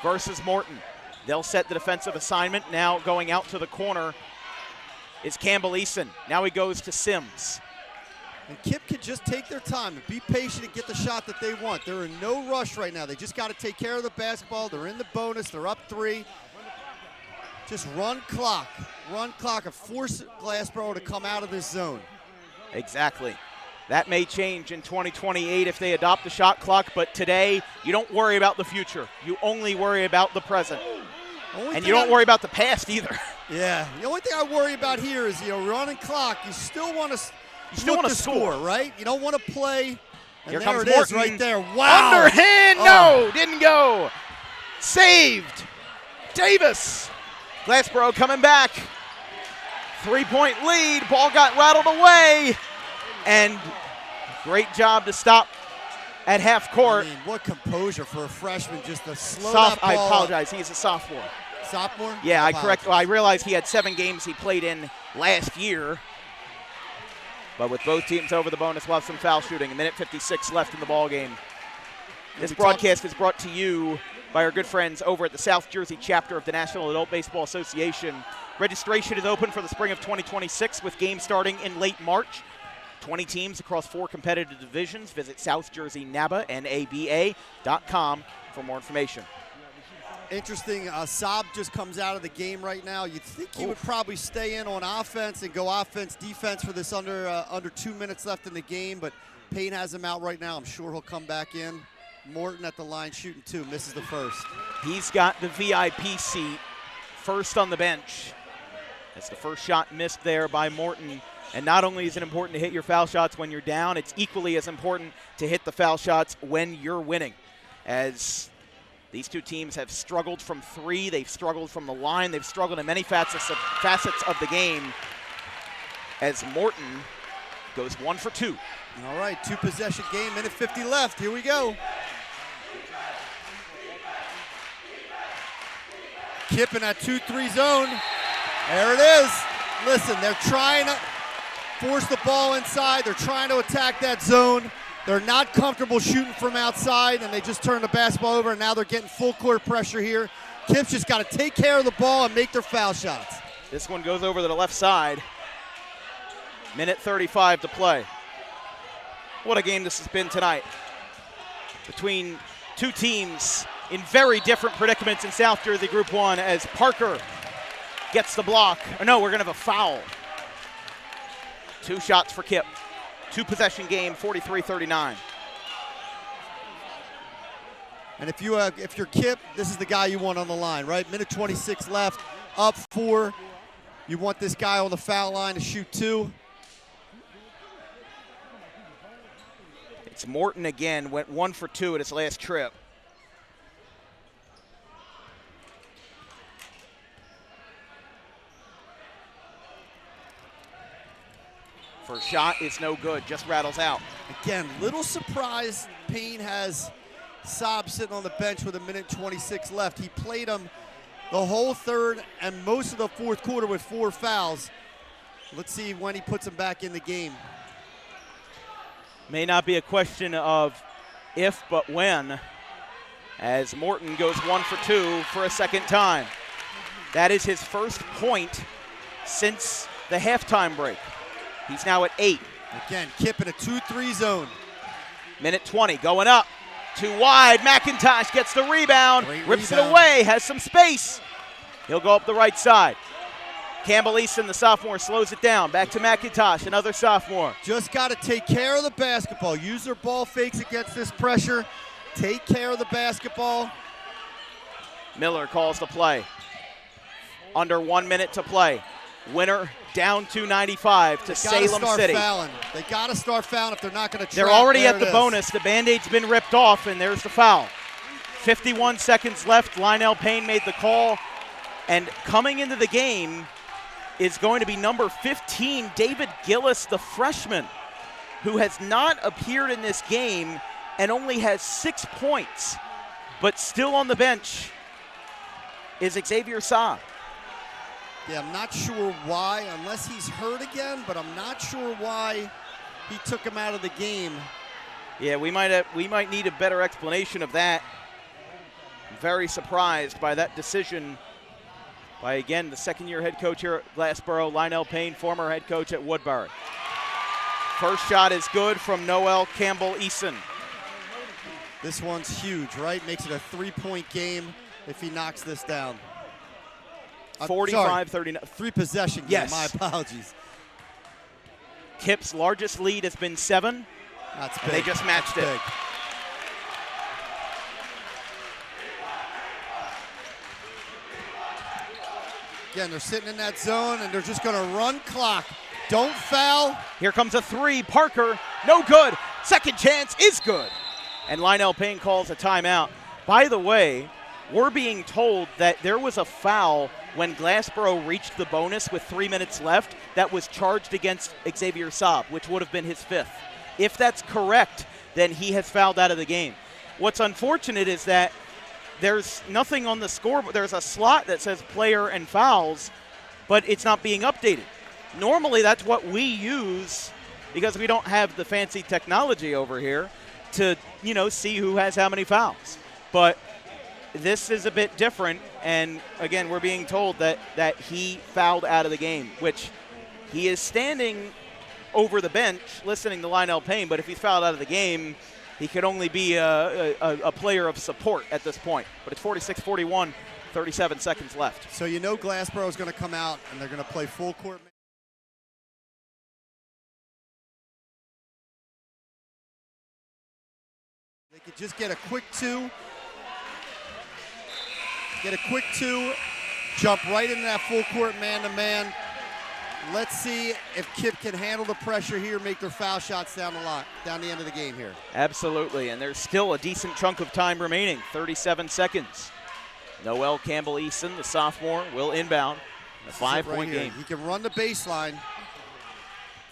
versus Morton. They'll set the defensive assignment. Now going out to the corner is Campbell Eason. Now he goes to Sims. And KIPP can just take their time and be patient and get the shot that they want. They're in no rush right now. They just got to take care of the basketball. They're in the bonus. They're up 3. Just run clock and force Glassboro to come out of this zone. Exactly. That may change in 2028 if they adopt the shot clock, but today you don't worry about the future. You only worry about the present. And you don't worry about the past either. Yeah, the only thing I worry about here is, running clock. You still want to score, right? You don't want to play. And Here there comes it Morton. is right there. Wow. Underhand, no, didn't go. Saved. Davis. Glassboro coming back. 3-point lead. Ball got rattled away. And great job to stop at half court. I mean, what composure for a freshman just to slow that ball I apologize. He's a sophomore. Sophomore? Yeah, I realized he had 7 games he played in last year. But with both teams over the bonus, we'll have some foul shooting. 1:56 left in the ball game. This broadcast is brought to you by our good friends over at the South Jersey chapter of the National Adult Baseball Association. Registration is open for the spring of 2026 with games starting in late March. 20 teams across 4 competitive divisions. Visit SouthJerseyNABA.com for more information. Interesting, Saab just comes out of the game right now. You'd think he would probably stay in on offense and go offense, defense for this under 2 minutes left in the game, but Payne has him out right now. I'm sure he'll come back in. Morton at the line shooting 2, misses the first. He's got the VIP seat, first on the bench. That's the first shot missed there by Morton. And not only is it important to hit your foul shots when you're down, it's equally as important to hit the foul shots when you're winning. As these two teams have struggled from 3, they've struggled from the line, they've struggled in many facets of the game. As Morton goes 1 for 2. All right, 2-possession game, 1:50 left. Here we go. KIPP in that 2-3 zone. There it is. Listen, they're trying to force the ball inside. They're trying to attack that zone. They're not comfortable shooting from outside, and they just turn the basketball over, and now they're getting full court pressure here. KIPP's just got to take care of the ball and make their foul shots. This one goes over to the left side. 1:35 to play. What a game this has been tonight. Between two teams in very different predicaments in South Jersey Group 1 as Parker gets the block. Or no, we're going to have a foul. 2 shots for KIPP. 2-possession game, 43-39. And if you're KIPP, this is the guy you want on the line, right? 1:26 left, up 4. You want this guy on the foul line to shoot 2. It's Morton again, went 1 for 2 at his last trip. First shot is no good, just rattles out. Again, little surprise Payne has Saab sitting on the bench with 1:26 left. He played him the whole third and most of the fourth quarter with 4 fouls. Let's see when he puts him back in the game. May not be a question of if, but when, as Morton goes 1 for 2 for a second time. That is his first point since the halftime break. He's now at 8. Again, KIPP in a 2-3 zone. 1:20, going up. 2 wide, McIntosh gets the rebound, rips it away, has some space. He'll go up the right side. Campbell Easton, the sophomore, slows it down. Back to McIntosh, another sophomore. Just got to take care of the basketball. Use their ball fakes against this pressure. Take care of the basketball. Miller calls the play. Under 1 minute to play. Winner down 295 to Salem City. They got to start fouling if they're not going to They're already at the bonus. The Band-Aid's been ripped off, and there's the foul. 51 seconds left. Lionel Payne made the call. And coming into the game is going to be number 15, David Gillis, the freshman, who has not appeared in this game and only has 6 points, but still on the bench is Xavier Saab. Yeah, I'm not sure why, unless he's hurt again, but I'm not sure why he took him out of the game. Yeah, we might need a better explanation of that. I'm very surprised by that decision by, again, the second-year head coach here at Glassboro, Lionel Payne, former head coach at Woodbury. First shot is good from Noel Campbell-Eason. This one's huge, right? Makes it a 3-point game if he knocks this down. 45-39. 3-possession game, yes. My apologies. KIPP's largest lead has been 7. That's big. And they just matched it. Big. Again, they're sitting in that zone, and they're just going to run clock. Don't foul. Here comes a 3. Parker, no good. Second chance is good. And Lionel Payne calls a timeout. By the way, we're being told that there was a foul when Glassboro reached the bonus with 3 minutes left that was charged against Xavier Saab, which would have been his 5th. If that's correct, then he has fouled out of the game. What's unfortunate is that there's nothing on the scoreboard. There's a slot that says player and fouls, but it's not being updated. Normally, that's what we use because we don't have the fancy technology over here to, see who has how many fouls. But this is a bit different, and again, we're being told that he fouled out of the game, which he is standing over the bench listening to Lionel Payne, but if he's fouled out of the game, he could only be a player of support at this point. But it's 46-41, 37 seconds left. So Glassboro is going to come out, and they're going to play full court. They could just get a quick 2. Get a quick 2, jump right into that full court man-to-man. Let's see if KIPP can handle the pressure here, make their foul shots down the end of the game here. Absolutely, and there's still a decent chunk of time remaining, 37 seconds. Noel Campbell-Eason, the sophomore, will inbound. A 5-point game. He can run the baseline.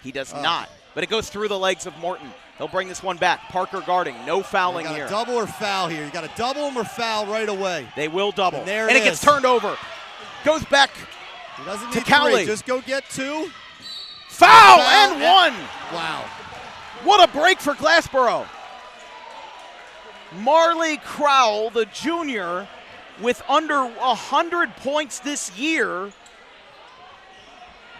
He does not, but it goes through the legs of Morton. He'll bring this one back. Parker guarding, no fouling here. You got to double or foul here. You got to double him or foul right away. They will double, and it gets turned over. Goes back he doesn't to need Cowley. 3. Just go get 2. Foul and 1. Wow. What a break for Glassboro. Marley Crowell, the junior, with under 100 points this year,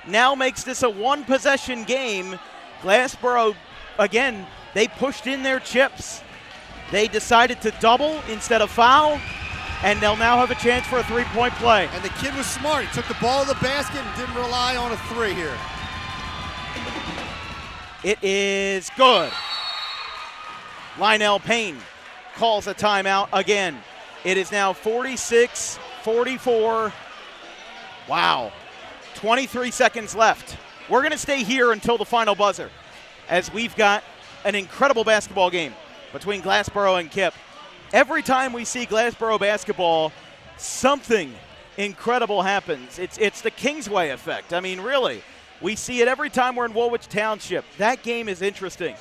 now makes this a 1-possession game. Glassboro, again, they pushed in their chips. They decided to double instead of foul, and they'll now have a chance for a 3-point play. And the kid was smart. He took the ball to the basket and didn't rely on a 3 here. It is good. Lionel Payne calls a timeout again. It is now 46-44. Wow. 23 seconds left. We're going to stay here until the final buzzer, as we've got an incredible basketball game between Glassboro and KIPP. Every time we see Glassboro basketball, something incredible happens. It's the Kingsway effect. I mean, really, we see it every time we're in Woolwich Township. That game is interesting.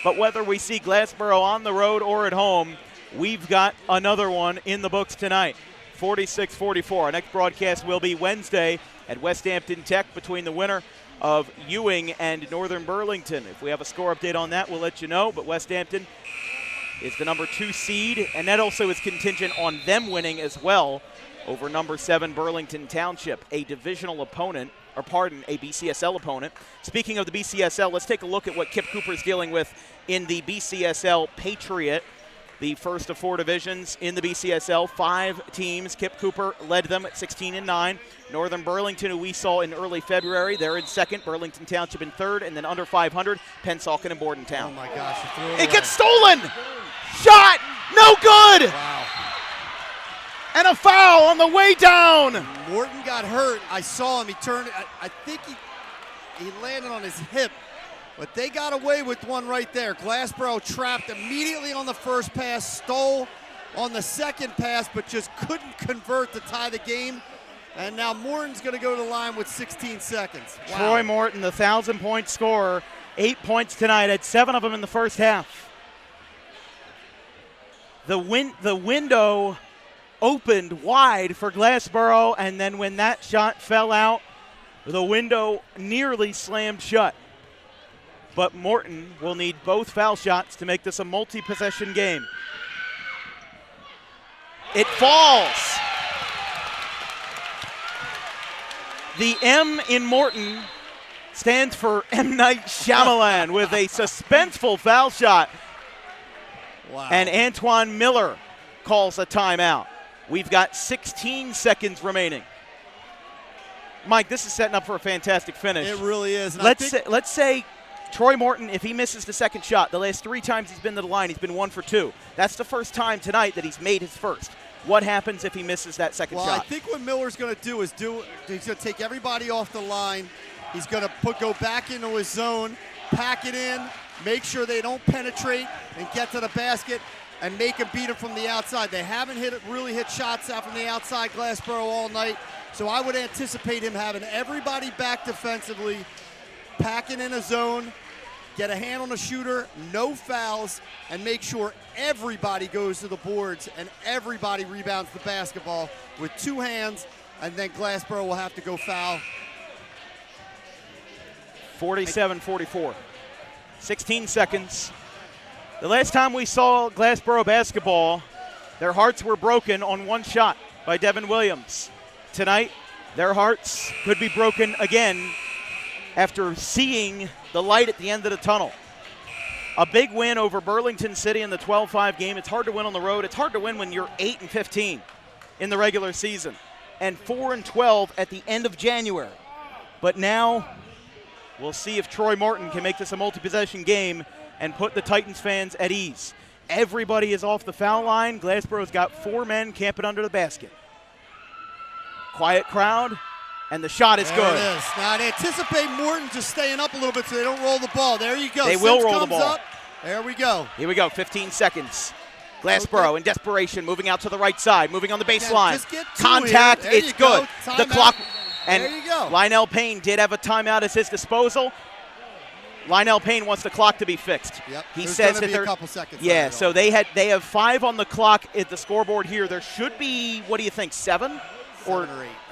But whether we see Glassboro on the road or at home, we've got another one in the books tonight. 46-44. Our next broadcast will be Wednesday at West Hampton Tech between the winner of Ewing and Northern Burlington. If we have a score update on that, we'll let you know. But West Hampton is the number 2 seed, and that also is contingent on them winning as well over number 7 Burlington Township, a divisional opponent, a BCSL opponent. Speaking of the BCSL, let's take a look at what KIPP Cooper is dealing with in the BCSL Patriot, the first of 4 divisions in the BCSL. 5 teams. KIPP Cooper led them at 16-9. Northern Burlington, who we saw in early February, they're in 2nd. Burlington Township in 3rd, and then under 500, Pennsauken and Bordentown. Oh my gosh! It gets stolen. Shot, no good. Wow. And a foul on the way down. Morton got hurt. I saw him. He turned. I think he landed on his hip. But they got away with one right there. Glassboro trapped immediately on the first pass, stole on the second pass, but just couldn't convert to tie the game. And now Morton's going to go to the line with 16 seconds. Wow. Troy Morton, the 1,000-point scorer, 8 points tonight, had 7 of them in the first half. The window opened wide for Glassboro, and then when that shot fell out, the window nearly slammed shut. But Morton will need both foul shots to make this a multi-possession game. It falls. The M in Morton stands for M. Night Shyamalan with a suspenseful foul shot. Wow. And Antoine Miller calls a timeout. We've got 16 seconds remaining. Mike, this is setting up for a fantastic finish. It really is. And Let's say Troy Morton, if he misses the second shot, the last 3 times he's been to the line, he's been 1 for 2. That's the first time tonight that he's made his first. What happens if he misses that second shot? Well, I think what Miller's going to do is he's going to take everybody off the line. He's going to go back into his zone, pack it in, make sure they don't penetrate and get to the basket, and make him beat him from the outside. They haven't really hit shots out from the outside, Glassboro, all night. So I would anticipate him having everybody back defensively, packing in a zone, get a hand on the shooter, no fouls, and make sure everybody goes to the boards and everybody rebounds the basketball with 2 hands, and then Glassboro will have to go foul. 47-44. 16 seconds. The last time we saw Glassboro basketball, their hearts were broken on 1 shot by Devin Williams. Tonight, their hearts could be broken again after seeing the light at the end of the tunnel. A big win over Burlington City in the 12-5 game. It's hard to win on the road. It's hard to win when you're 8-15 in the regular season and 4-12 at the end of January. But now we'll see if Troy Morton can make this a multi-possession game and put the Titans fans at ease. Everybody is off the foul line. Glassboro's got 4 men camping under the basket. Quiet crowd, and the shot is good. There it is. Now, I anticipate Morton just staying up a little bit so they don't roll the ball. There you go. They will roll the ball. Up. There we go. Here we go, 15 seconds. Glassboro in desperation, moving out to the right side, moving on the baseline. Just get 2 Contact, here. There it's you go. good. Timeout. The clock, and there you go. Lionel Payne did have a timeout at his disposal. Lionel Payne wants the clock to be fixed. Yep. He There's says gonna that be there, a couple seconds. yeah. So they have 5 on the clock at the scoreboard here. There should be, what do you think, 7 or 8?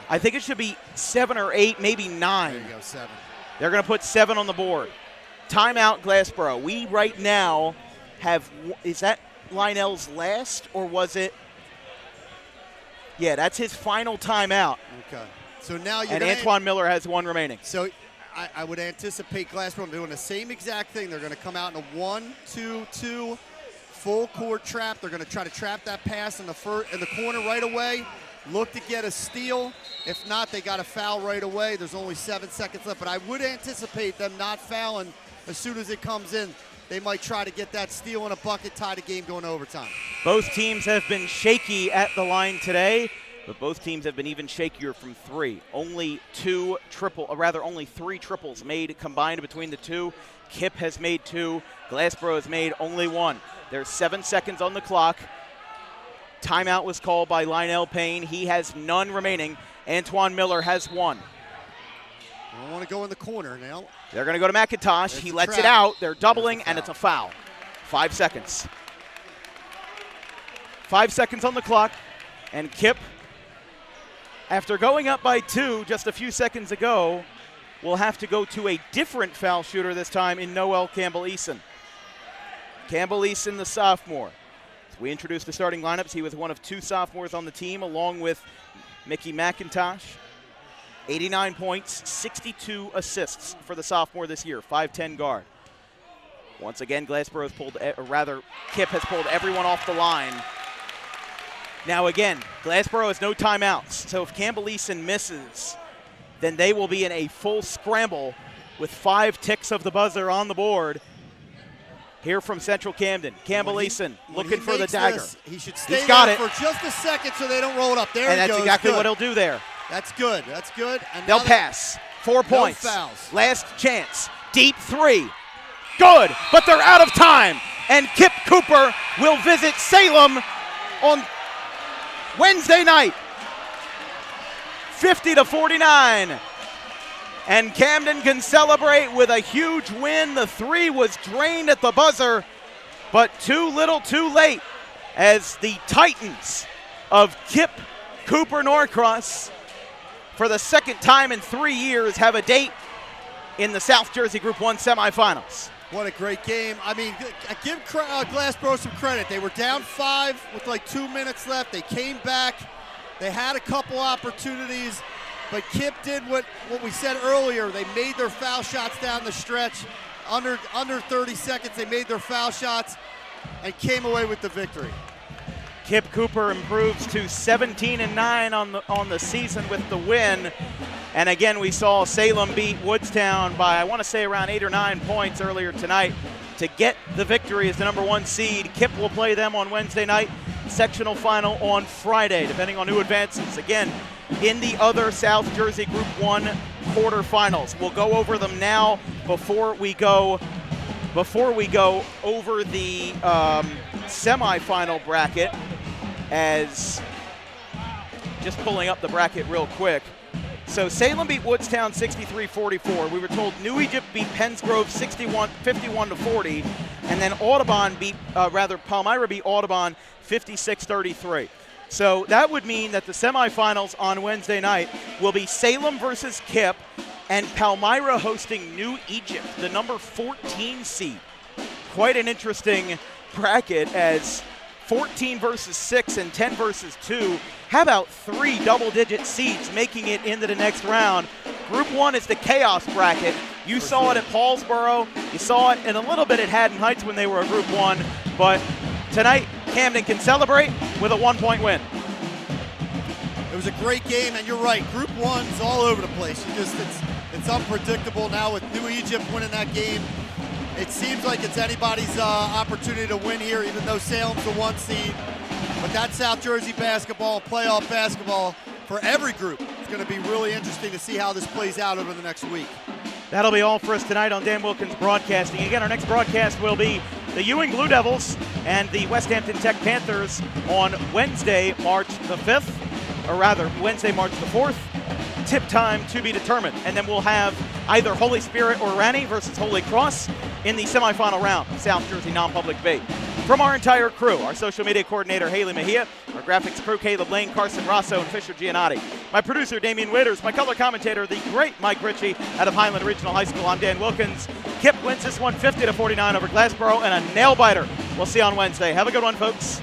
I think it should be 7 or 8, maybe 9. There you go, 7. They're going to put 7 on the board. Timeout, Glassboro. We right now have, is that Lionel's last, or was it? Yeah, that's his final timeout. Okay. So now you're and Antoine Miller has 1 remaining. So I would anticipate Glassboro doing the same exact thing. They're going to come out in a 1-2-2 full court trap. They're going to try to trap that pass in the corner right away. Look to get a steal. If not, they got a foul right away. There's only 7 seconds left, but I would anticipate them not fouling as soon as it comes in. They might try to get that steal in a bucket, tie the game going to overtime. Both teams have been shaky at the line today, but both teams have been even shakier from 3. Only 3 triples made combined between the two. KIPP has made 2. Glassboro has made only 1. There's 7 seconds on the clock. Timeout was called by Lionel Payne. He has none remaining. Antoine Miller has 1. I don't want to go in the corner now. They're going to go to McIntosh. There's He the lets trap. it out. They're doubling, There's and it's a foul. 5 seconds. 5 seconds on the clock. And KIPP, after going up by 2 just a few seconds ago, will have to go to a different foul shooter this time in Noel Campbell-Eason. Campbell-Eason, the sophomore. As we introduced the starting lineups, he was one of 2 sophomores on the team, along with Mickey McIntosh. 89 points, 62 assists for the sophomore this year, 5'10 guard. Once again, Glassboro KIPP has pulled everyone off the line. Now again, Glassboro has no timeouts, so if Campbell-Eason misses, then they will be in a full scramble with 5 ticks of the buzzer on the board. Here from Central Camden, Campbell-Eason looking for the dagger. He should stay there for just a second so they don't roll it up. There and he that's goes. exactly Good. what he'll do there. That's good. That's good. And They'll now pass. 4 points. No fouls. Last chance. Deep 3. Good, but they're out of time. And KIPP Cooper will visit Salem on Wednesday night. 50-49. And Camden can celebrate with a huge win. The 3 was drained at the buzzer, but too little too late as the Titans of KIPP Cooper Norcross, for the second time in 3 years, have a date in the South Jersey Group 1 semifinals. What a great game. I mean, give Glassboro some credit. They were down 5 with like 2 minutes left. They came back. They had a couple opportunities, but KIPP did what we said earlier. They made their foul shots down the stretch. Under 30 seconds, they made their foul shots and came away with the victory. KIPP Cooper improves to 17-9 on the season with the win. And again, we saw Salem beat Woodstown by, I want to say, around 8 or 9 points earlier tonight to get the victory as the number 1 seed. KIPP will play them on Wednesday night, sectional final on Friday, depending on who advances. Again, in the other South Jersey Group 1 quarterfinals. We'll go over them now before we go over the semifinal bracket, as just pulling up the bracket real quick. So Salem beat Woodstown 63-44. We were told New Egypt beat Pennsgrove 51-40, and then Palmyra beat Audubon 56-33. So that would mean that the semifinals on Wednesday night will be Salem versus KIPP and Palmyra hosting New Egypt, the number 14 seed. Quite an interesting bracket, as 14 versus 6 and 10 versus 2. How about 3 double-digit seeds making it into the next round? Group 1 is the chaos bracket. You saw it at Paulsboro. You saw it in a little bit at Haddon Heights when they were a Group 1. But tonight, Camden can celebrate with a 1-point win. It was a great game, and you're right. Group 1's all over the place. It's unpredictable now with New Egypt winning that game. It seems like it's anybody's opportunity to win here, even though Salem's the 1 seed. But that's South Jersey basketball, playoff basketball for every group. It's going to be really interesting to see how this plays out over the next week. That'll be all for us tonight on Dan Wilkins Broadcasting. Again, our next broadcast will be the Ewing Blue Devils and the West Hampton Tech Panthers on Wednesday, March the 5th, or rather, Wednesday, March the 4th. Tip time to be determined. And then we'll have either Holy Spirit or Rani versus Holy Cross in the semifinal round of South Jersey non-public B. From our entire crew, our social media coordinator, Haley Mejia, our graphics crew, Caleb Lane, Carson Rosso, and Fisher Giannotti. My producer, Damian Waiters, my color commentator, the great Mike Ritchie out of Highland Regional High School. I'm Dan Wilkins. KIPP wins this one 50-49 over Glassboro, and a nail-biter. We'll see you on Wednesday. Have a good one, folks.